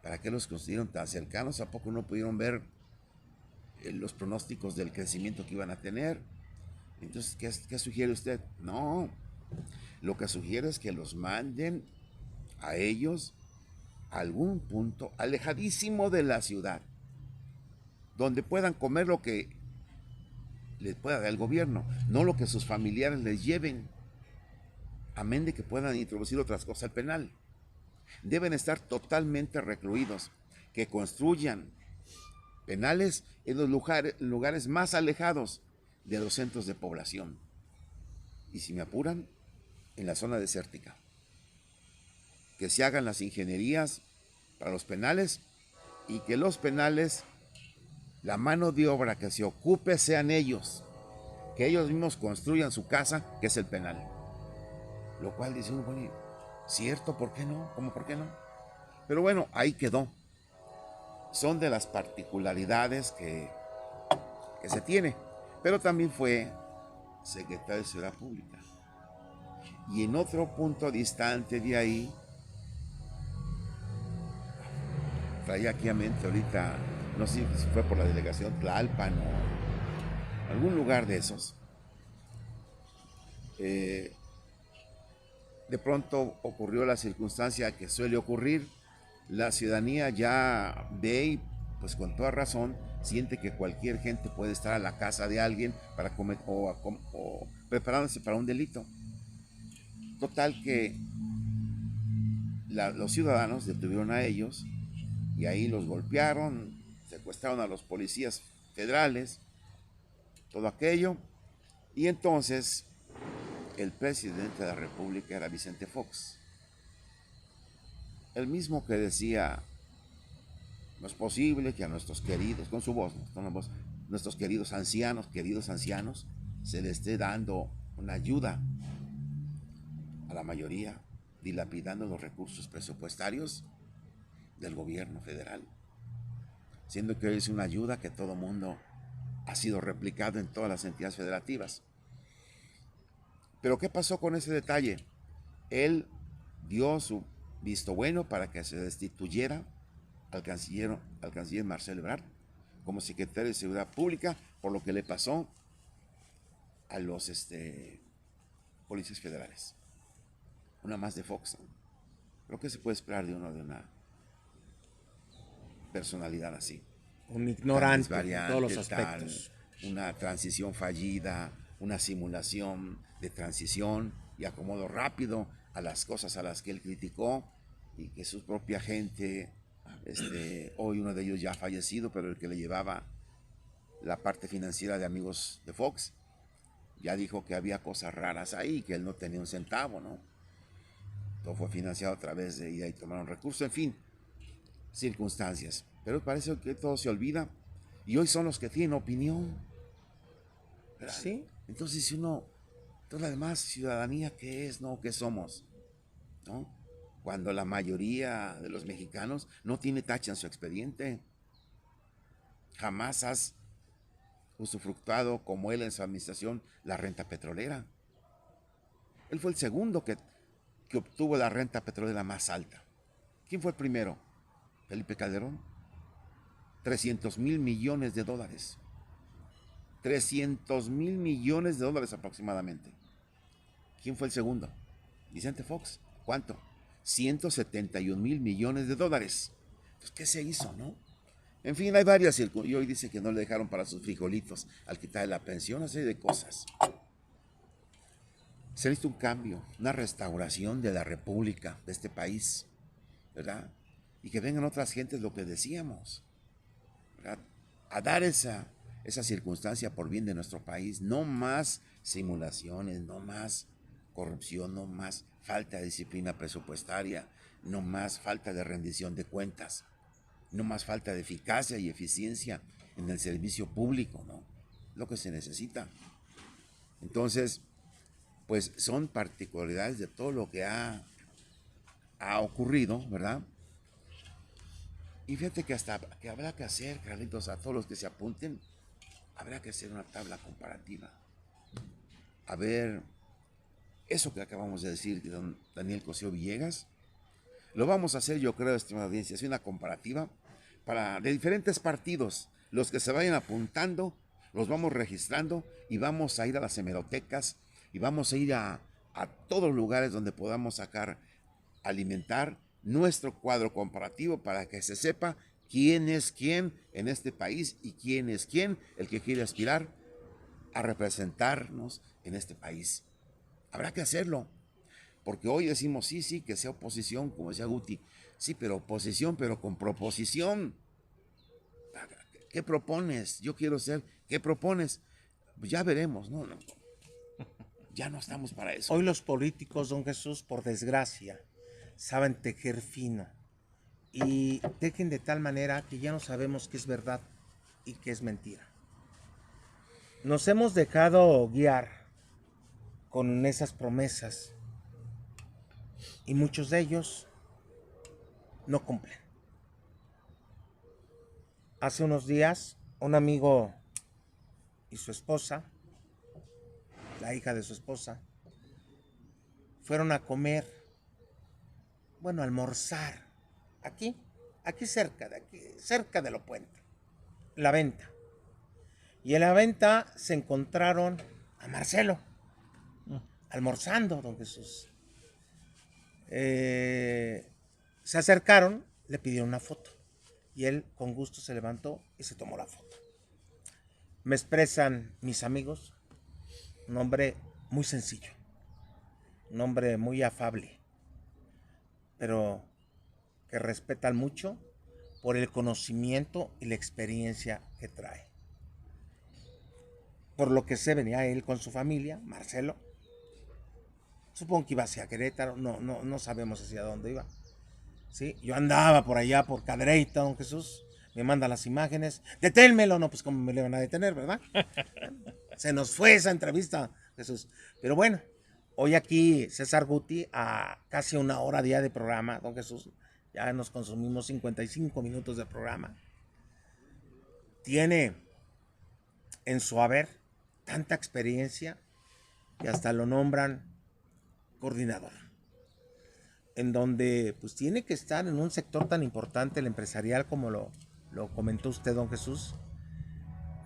¿para qué los construyeron tan cercanos? ¿A poco no pudieron ver los pronósticos del crecimiento que iban a tener? Entonces, ¿qué sugiere usted? No, lo que sugiere es que los manden a ellos a algún punto alejadísimo de la ciudad, donde puedan comer lo que les pueda dar el gobierno, no lo que sus familiares les lleven, amén de que puedan introducir otras cosas al penal. Deben estar totalmente recluidos, que construyan penales en los lugares más alejados de los centros de población. Y si me apuran, en la zona desértica. Que se hagan las ingenierías para los penales y que los penales, la mano de obra que se ocupe sean ellos, que ellos mismos construyan su casa, que es el penal. Lo cual dice uno, bueno, ¿cierto? ¿Por qué no? ¿Cómo por qué no? Pero bueno, ahí quedó. Son de las particularidades que se tiene. Pero también fue secretario de Seguridad Pública. Y en otro punto distante de ahí, traía aquí a mente ahorita, no sé si fue por la delegación Tlalpan o algún lugar de esos. De pronto ocurrió la circunstancia que suele ocurrir. La ciudadanía ya ve y, pues con toda razón, siente que cualquier gente puede estar a la casa de alguien para comer o preparándose para un delito. Total que los ciudadanos detuvieron a ellos y ahí los golpearon, secuestraron a los policías federales, todo aquello. Y entonces el presidente de la República era Vicente Fox. El mismo que decía, no es posible que a nuestros queridos, con su voz, con la voz, nuestros queridos ancianos, se les esté dando una ayuda a la mayoría, dilapidando los recursos presupuestarios del gobierno federal, siendo que es una ayuda que todo mundo ha sido replicado en todas las entidades federativas. Pero ¿qué pasó con ese detalle? Él dio su visto bueno para que se destituyera al canciller Marcelo Ebrard como secretario de Seguridad Pública por lo que le pasó a los policías federales. Una más de Fox. ¿Pero qué se puede esperar de una personalidad así? Un ignorante en todos los aspectos. Una transición fallida, una simulación de transición y acomodo rápido a las cosas a las que él criticó y que su propia gente, hoy uno de ellos ya ha fallecido, pero el que le llevaba la parte financiera de Amigos de Fox, ya dijo que había cosas raras ahí, que él no tenía un centavo, ¿no? Todo fue financiado a través de ella y tomaron recursos, en fin, circunstancias. Pero parece que todo se olvida y hoy son los que tienen opinión. ¿Verdad? Sí. Entonces, si uno, toda la demás ciudadanía, ¿qué es, no? ¿Qué somos? ¿No? Cuando la mayoría de los mexicanos no tiene tacha en su expediente. Jamás has usufructuado, como él en su administración, la renta petrolera. Él fue el segundo que obtuvo la renta petrolera más alta. ¿Quién fue el primero? Felipe Calderón. 300,000 millones de dólares. 300,000 millones de dólares aproximadamente. ¿Quién fue el segundo? Vicente Fox. ¿Cuánto? 171,000 millones de dólares. Pues, ¿qué se hizo, no? En fin, hay varias. Y hoy dice que no le dejaron para sus frijolitos al quitarle la pensión, una serie de cosas. Se necesita un cambio, una restauración de la república de este país, ¿verdad? Y que vengan otras gentes, lo que decíamos, ¿verdad? A dar esa circunstancia por bien de nuestro país. No más simulaciones, no más corrupción, no más falta de disciplina presupuestaria, no más falta de rendición de cuentas, no más falta de eficacia y eficiencia en el servicio público, ¿no? Lo que se necesita. Entonces, pues son particularidades de todo lo que ha ocurrido, ¿verdad? Y fíjate que hasta que habrá que hacer, Carlitos, a todos los que se apunten, habrá que hacer una tabla comparativa. A ver, eso que acabamos de decir de don Daniel Cosío Villegas, lo vamos a hacer, yo creo, estimada audiencia, es una comparativa de diferentes partidos. Los que se vayan apuntando, los vamos registrando y vamos a ir a las hemerotecas y vamos a ir a todos los lugares donde podamos sacar, alimentar nuestro cuadro comparativo para que se sepa quién es quién en este país y quién es quién el que quiere aspirar a representarnos en este país. Habrá que hacerlo, porque hoy decimos sí, que sea oposición, como decía Guti, sí, pero oposición, pero con proposición. ¿Qué propones? Yo quiero ser, ¿qué propones? Pues ya veremos, no, ya no estamos para eso. Hoy los políticos, don Jesús, por desgracia, saben tejer fino y tejen de tal manera que ya no sabemos qué es verdad y qué es mentira. Nos hemos dejado guiar con esas promesas y muchos de ellos no cumplen. Hace unos días, un amigo y su esposa, la hija de su esposa, fueron a comer, bueno, a almorzar, aquí cerca de Lo Puente, La Venta. Y en La Venta se encontraron a Marcelo, almorzando, don Jesús. Se acercaron, le pidieron una foto y él con gusto se levantó y se tomó la foto. Me expresan mis amigos, un hombre muy sencillo, un hombre muy afable, pero que respetan mucho por el conocimiento y la experiencia que trae. Por lo que sé, venía él con su familia, Marcelo. Supongo que iba hacia Querétaro, no sabemos hacia dónde iba. ¿Sí? Yo andaba por allá, por Cadereyta, don Jesús, me manda las imágenes. Deténmelo, no, pues cómo me le van a detener, ¿verdad? Se nos fue esa entrevista, Jesús. Pero bueno, hoy aquí César Guti, a casi una hora día de programa, don Jesús, ya nos consumimos 55 minutos de programa. Tiene en su haber tanta experiencia que hasta lo nombran coordinador, en donde pues tiene que estar en un sector tan importante, el empresarial, como lo comentó usted, don Jesús,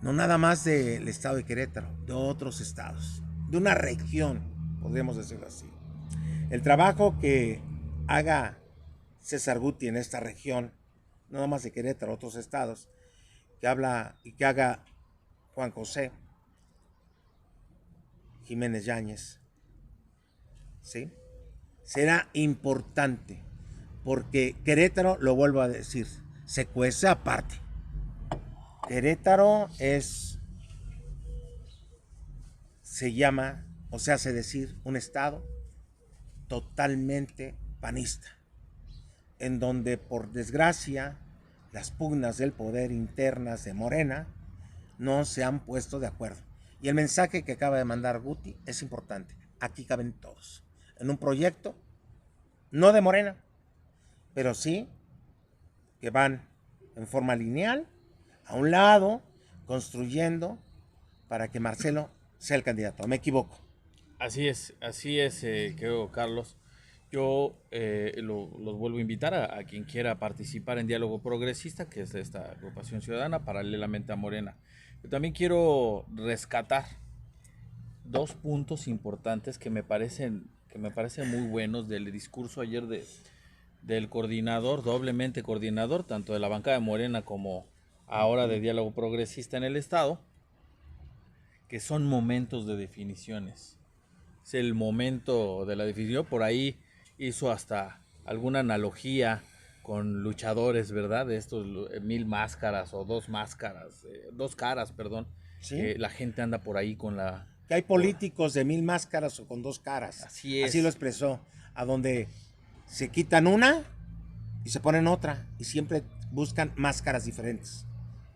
no nada más del estado de Querétaro, de otros estados, de una región, podríamos decirlo así. El trabajo que haga César Guti en esta región, no nada más de Querétaro, otros estados, que haga Juan José Jiménez Yáñez, ¿sí? Será importante, porque Querétaro, lo vuelvo a decir, se cuece aparte. Querétaro se llama, o se hace decir, un estado totalmente panista, en donde por desgracia las pugnas del poder internas de Morena no se han puesto de acuerdo. Y el mensaje que acaba de mandar Guti es importante. Aquí caben todos en un proyecto, no de Morena, pero sí que van en forma lineal, a un lado, construyendo para que Marcelo sea el candidato. ¿Me equivoco? Así es, creo, Carlos. Yo los vuelvo a invitar a quien quiera participar en Diálogo Progresista, que es esta agrupación ciudadana, paralelamente a Morena. Yo también quiero rescatar dos puntos importantes que me parecen muy buenos del discurso ayer del coordinador, doblemente coordinador, tanto de la bancada de Morena como ahora de Diálogo Progresista en el Estado, que son momentos de definiciones. Es el momento de la definición, por ahí hizo hasta alguna analogía con luchadores, ¿verdad? De estos 1000 máscaras o dos caras, perdón, ¿Sí? que la gente anda por ahí con la... Que hay políticos de 1000 máscaras o con 2 caras. Así Así lo es. expresó. A donde se quitan una y se ponen otra. Y siempre buscan máscaras diferentes.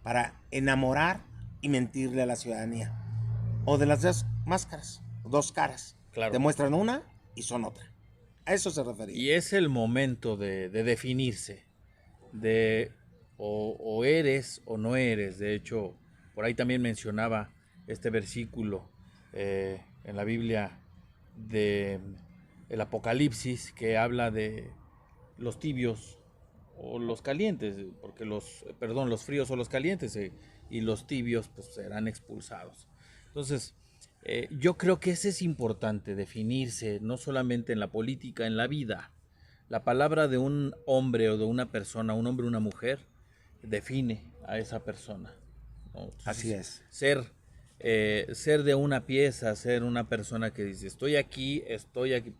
Para enamorar y mentirle a la ciudadanía. O de las 2 máscaras, 2 caras. Claro. Te muestran una y son otra. A eso se refería. Y es el momento de definirse, de o eres o no eres. De hecho, por ahí también mencionaba este versículo en la Biblia de el Apocalipsis, que habla de los tibios o los calientes, porque los fríos o los calientes, y los tibios pues serán expulsados. Entonces, yo creo que ese es importante, definirse, no solamente en la política, en la vida. La palabra de un hombre o de una persona, un hombre o una mujer, define a esa persona, ¿no? Entonces, Así es. ser de una pieza, ser una persona que dice, estoy aquí, estoy aquí.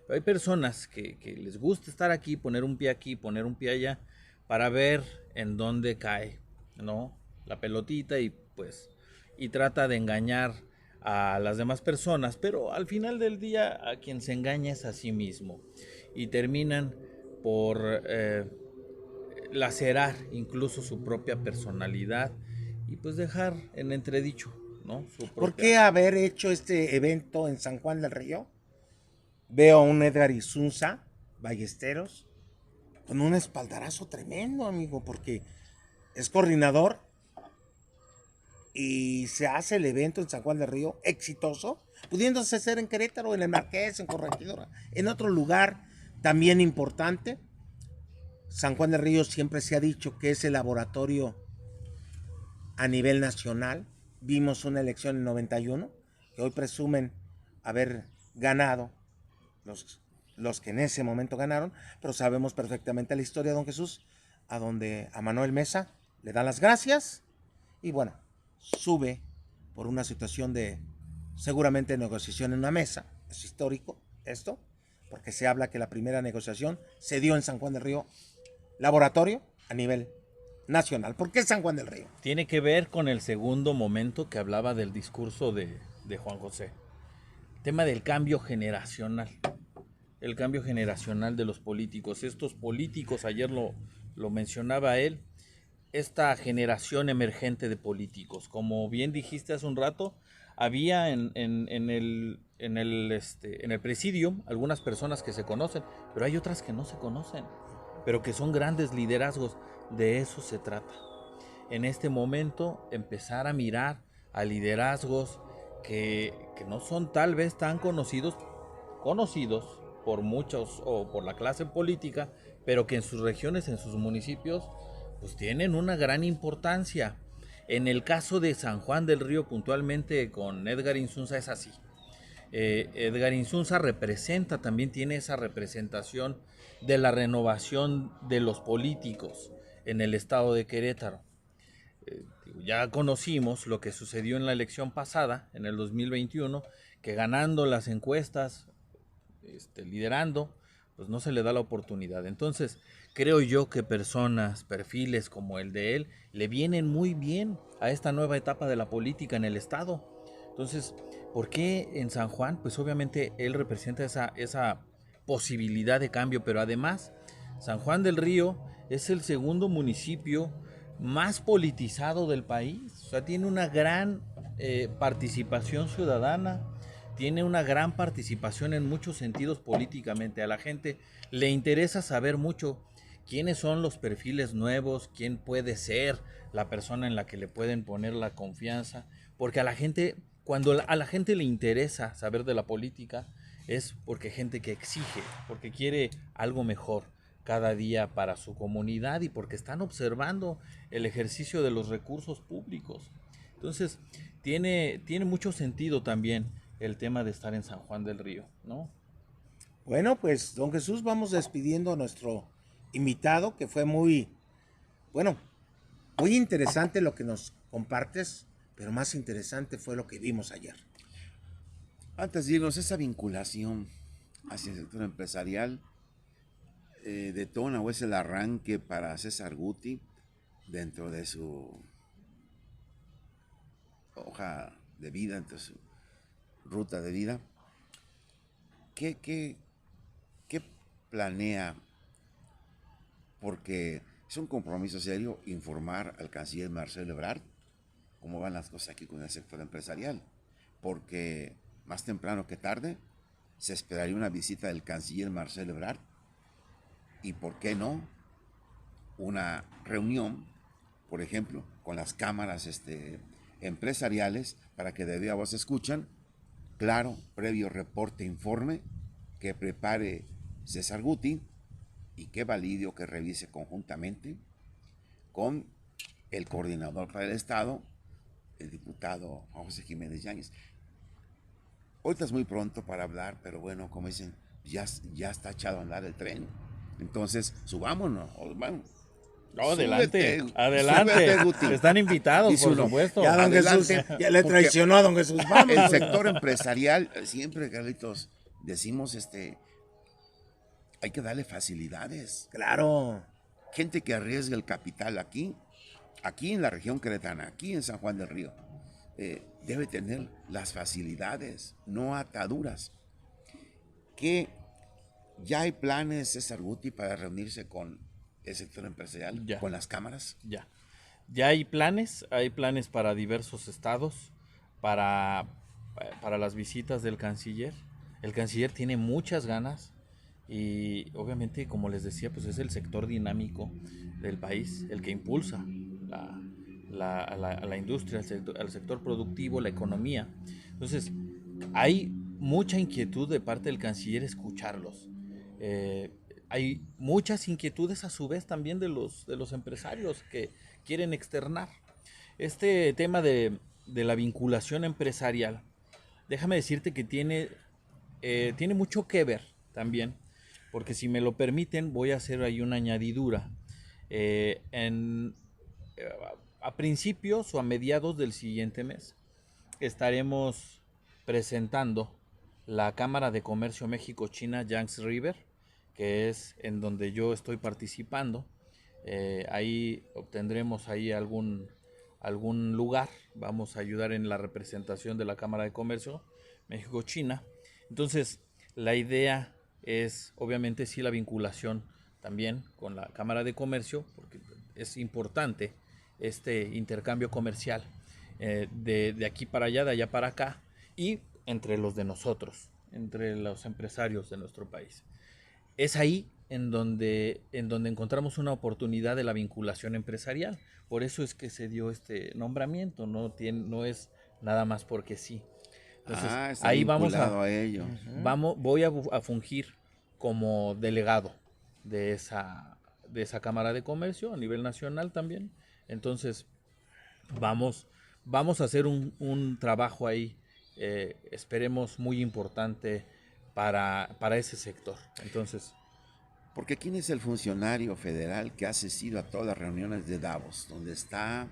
Pero hay personas que les gusta estar aquí, poner un pie aquí, poner un pie allá, para ver en dónde cae, ¿no? La pelotita y trata de engañar a las demás personas, pero al final del día a quien se engaña es a sí mismo. Y terminan por lacerar incluso su propia personalidad y pues dejar en entredicho, ¿no? ¿Por qué haber hecho este evento en San Juan del Río? Veo a un Edgar Isunza Ballesteros con un espaldarazo tremendo, amigo, porque es coordinador y se hace el evento en San Juan del Río exitoso, pudiéndose hacer en Querétaro, en el Marqués, en Corregidora, en otro lugar también importante. San Juan del Río siempre se ha dicho que es el laboratorio a nivel nacional. Vimos una elección en 91, que hoy presumen haber ganado los que en ese momento ganaron, pero sabemos perfectamente la historia de don Jesús, a donde a Manuel Mesa le dan las gracias y bueno, sube por una situación de seguramente negociación en una mesa. Es histórico esto, porque se habla que la primera negociación se dio en San Juan del Río, laboratorio a nivel nacional. ¿Por qué San Juan del Río? Tiene que ver con el segundo momento que hablaba del discurso de Juan José. El tema del cambio generacional. El cambio generacional de los políticos. Estos políticos, ayer lo mencionaba él, esta generación emergente de políticos. Como bien dijiste hace un rato, había en el presidio algunas personas que se conocen, pero hay otras que no se conocen, pero que son grandes liderazgos. De eso se trata. En este momento empezar a mirar a liderazgos que no son tal vez tan conocidos por muchos o por la clase política, pero que en sus regiones, en sus municipios, pues tienen una gran importancia. En el caso de San Juan del Río, puntualmente con Edgar Insunza, es así. Edgar Insunza también tiene esa representación de la renovación de los políticos en el estado de Querétaro. Ya conocimos lo que sucedió en la elección pasada, en el 2021, que ganando las encuestas, liderando, pues no se le da la oportunidad. Entonces, creo yo que perfiles como el de él, le vienen muy bien a esta nueva etapa de la política en el estado. Entonces, ¿por qué en San Juan? Pues obviamente él representa esa posibilidad de cambio, pero además San Juan del Río es el segundo municipio más politizado del país. O sea, tiene una gran participación ciudadana, tiene una gran participación en muchos sentidos políticamente. A la gente le interesa saber mucho quiénes son los perfiles nuevos, quién puede ser la persona en la que le pueden poner la confianza, porque a la gente, cuando a la gente le interesa saber de la política, es porque hay gente que exige, porque quiere algo mejor cada día para su comunidad y porque están observando el ejercicio de los recursos públicos. Entonces, tiene mucho sentido también el tema de estar en San Juan del Río, ¿no? Bueno, pues don Jesús, vamos despidiendo a nuestro invitado, que fue bueno, muy interesante lo que nos compartes, pero más interesante fue lo que vimos ayer. Antes de irnos, esa vinculación hacia el sector empresarial detona o es el arranque para César Guti dentro de su hoja de vida, dentro de su ruta de vida. ¿Qué planea? Porque es un compromiso serio informar al canciller Marcelo Ebrard cómo van las cosas aquí con el sector empresarial, porque más temprano que tarde se esperaría una visita del canciller Marcelo Ebrard y, ¿por qué no?, una reunión, por ejemplo, con las cámaras empresariales para que de viva voz escuchan, claro, previo reporte, informe que prepare César Guti y que valide o que revise conjuntamente con el coordinador para el Estado, el diputado José Jiménez Yáñez. Ahorita es muy pronto para hablar, pero bueno, como dicen, ya está echado a andar el tren. Entonces, subámonos, vamos. No, adelante, Súbete, adelante. súbete, Guti. Están invitados, Dice por uno, supuesto. Ya don Adelante, Jesús, ya le porque traicionó a don Jesús. Vamos. el sector empresarial, siempre, Carlitos, decimos, hay que darle facilidades. Claro. Gente que arriesga el capital aquí en la región queretana, aquí en San Juan del Río, debe tener las facilidades, no ataduras. Que ya hay planes, César Guti, para reunirse con el sector empresarial, Ya. con las cámaras. Ya hay planes para diversos estados, para las visitas del canciller. El canciller tiene muchas ganas y obviamente, como les decía, pues es el sector dinámico del país, el que impulsa a la industria, al sector productivo, la economía. Entonces, hay mucha inquietud de parte del canciller escucharlos. Hay muchas inquietudes a su vez también de los empresarios que quieren externar. Este tema de la vinculación empresarial, déjame decirte que tiene mucho que ver también, porque si me lo permiten voy a hacer ahí una añadidura. A principios o a mediados del siguiente mes estaremos presentando la Cámara de Comercio México-China Yangtze River, que es en donde yo estoy participando. Ahí obtendremos ahí algún lugar, vamos a ayudar en la representación de la Cámara de Comercio México-China. Entonces, la idea es, obviamente, sí, la vinculación también con la Cámara de Comercio, porque es importante este intercambio comercial de aquí para allá, de allá para acá, y entre los de nosotros, entre los empresarios de nuestro país. Es ahí en donde encontramos una oportunidad de la vinculación empresarial. Por eso es que se dio este nombramiento, no es nada más porque sí. Entonces, ahí vamos a ello. voy a fungir como delegado de esa Cámara de Comercio a nivel nacional también. Entonces, vamos a hacer un trabajo ahí, esperemos muy importante para ese sector. Entonces, porque ¿quién es el funcionario federal que ha asistido a todas las reuniones de Davos, donde está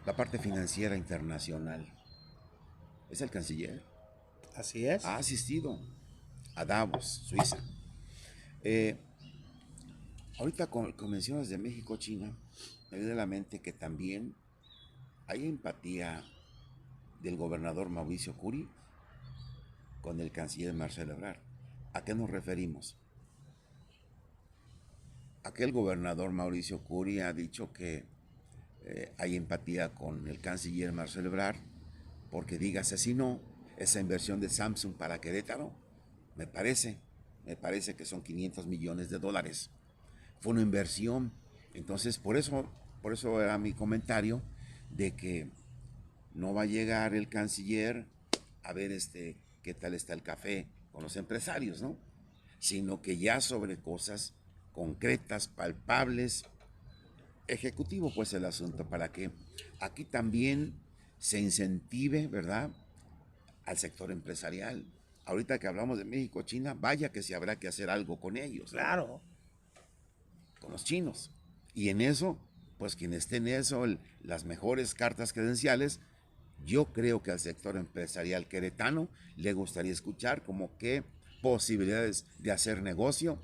la parte financiera internacional? Es el canciller. Así es. Ha asistido a Davos, Suiza. Ahorita con menciones de México-China, me viene a la mente que también hay empatía del gobernador Mauricio Curi con el canciller Marcelo Ebrard. ¿A qué nos referimos? Aquel gobernador Mauricio Curi ha dicho que hay empatía con el canciller Marcelo Ebrard, porque dígase si no, esa inversión de Samsung para Querétaro, me parece que son $500 millones. Fue una inversión. Entonces, por eso era mi comentario de que no va a llegar el canciller a ver qué tal está el café con los empresarios, ¿no? Sino que ya sobre cosas concretas, palpables, ejecutivo pues el asunto, para que aquí también se incentive, ¿verdad?, al sector empresarial. Ahorita que hablamos de México, China, vaya que sí habrá que hacer algo con ellos, ¿no? Claro. Con los chinos. Y en eso, pues quien esté en eso, las mejores cartas credenciales, yo creo que al sector empresarial queretano le gustaría escuchar como qué posibilidades de hacer negocio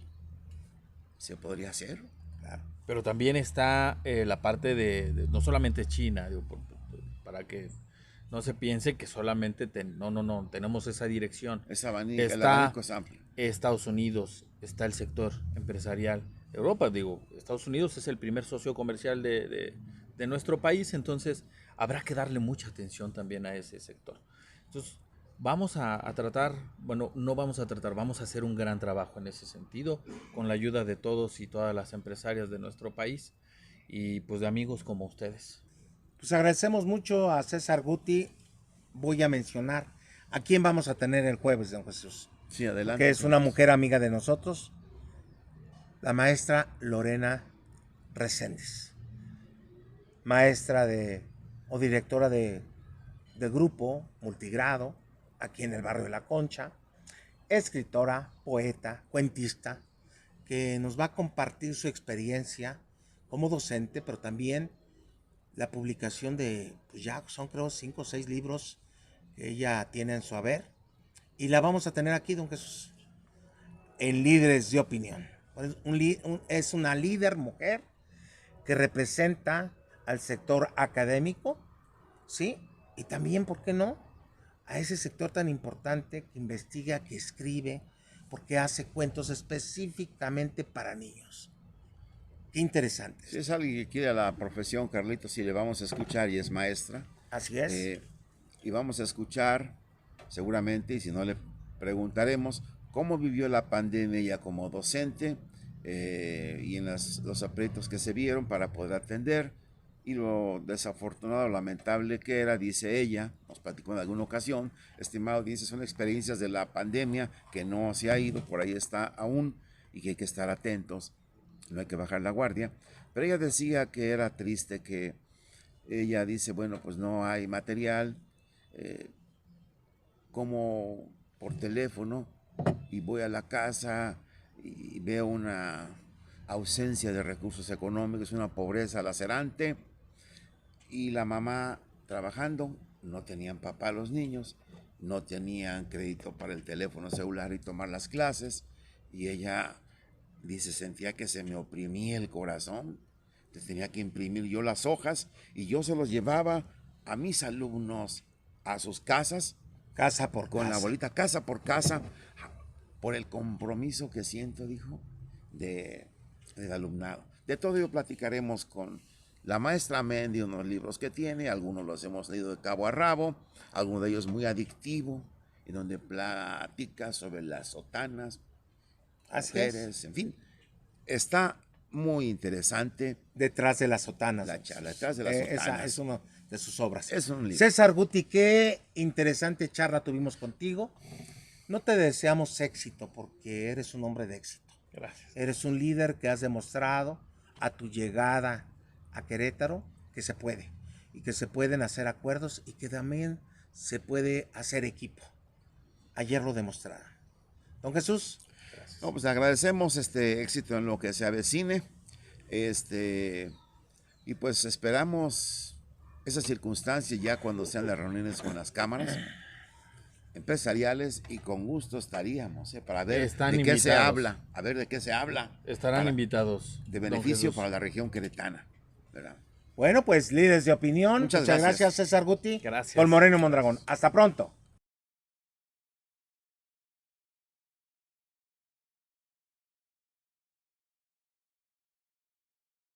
se podría hacer. Claro. Pero también está la parte de no solamente China, digo, para que no se piense que solamente no, tenemos esa dirección. El abanico es amplio. Estados Unidos, está el sector empresarial. Europa, digo, Estados Unidos es el primer socio comercial de nuestro país, entonces habrá que darle mucha atención también a ese sector. Entonces, vamos a tratar, bueno, no vamos a tratar, vamos a hacer un gran trabajo en ese sentido, con la ayuda de todos y todas las empresarias de nuestro país y pues de amigos como ustedes. Pues agradecemos mucho a César Guti. Voy a mencionar a quién vamos a tener el jueves, don Jesús. Sí, adelante. Que es una mujer amiga de nosotros, la maestra Lorena Reséndez. Maestra o directora de grupo multigrado aquí en el barrio de La Concha, escritora, poeta, cuentista, que nos va a compartir su experiencia como docente, pero también la publicación de, pues ya son creo 5 o 6 libros que ella tiene en su haber, y la vamos a tener aquí, don Jesús, en Líderes de Opinión. Es una líder mujer que representa al sector académico, ¿sí? Y también, ¿por qué no?, a ese sector tan importante que investiga, que escribe, porque hace cuentos específicamente para niños. Qué interesante. Si es alguien que quiere la profesión, Carlitos, sí le vamos a escuchar, y es maestra. Así es. Y vamos a escuchar, seguramente, y si no le preguntaremos, cómo vivió la pandemia ella como docente, y en los aprietos que se vieron para poder atender, y lo desafortunado, lamentable que era, dice ella, nos platicó en alguna ocasión, estimado, dice, son experiencias de la pandemia que no se ha ido, por ahí está aún, y que hay que estar atentos, no hay que bajar la guardia. Pero ella decía que era triste, que ella dice, bueno, pues no hay material, como por teléfono, y voy a la casa y veo una ausencia de recursos económicos, una pobreza lacerante, y la mamá trabajando, no tenían papá los niños, no tenían crédito para el teléfono celular y tomar las clases, y ella dice, sentía que se me oprimía el corazón, tenía que imprimir yo las hojas, y yo se los llevaba a mis alumnos a sus casas, casa por con casa. la bolita, casa por casa, por el compromiso que siento, dijo, del alumnado. De todo ello platicaremos con la maestra Mendy, unos libros que tiene, algunos los hemos leído de cabo a rabo, algunos de ellos muy adictivo, en donde platica sobre las sotanas, mujeres, en fin. Está muy interesante. Detrás de las sotanas. La charla, detrás de las sotanas. Esa es una de sus obras. Es un libro. César Guti, qué interesante charla tuvimos contigo. No te deseamos éxito porque eres un hombre de éxito. Gracias. Eres un líder que has demostrado a tu llegada a Querétaro que se puede. Y que se pueden hacer acuerdos y que también se puede hacer equipo. Ayer lo demostraron. Don Jesús. No, pues agradecemos éxito en lo que se avecine, y pues esperamos esa circunstancia ya cuando sean las reuniones con las cámaras empresariales, y con gusto estaríamos para ver de qué se habla, a ver de qué se habla. Estarán invitados. De beneficio para la región queretana, ¿verdad? Bueno, pues líderes de opinión. Muchas gracias, César Guti. Gracias. Con Moreno Mondragón. Hasta pronto.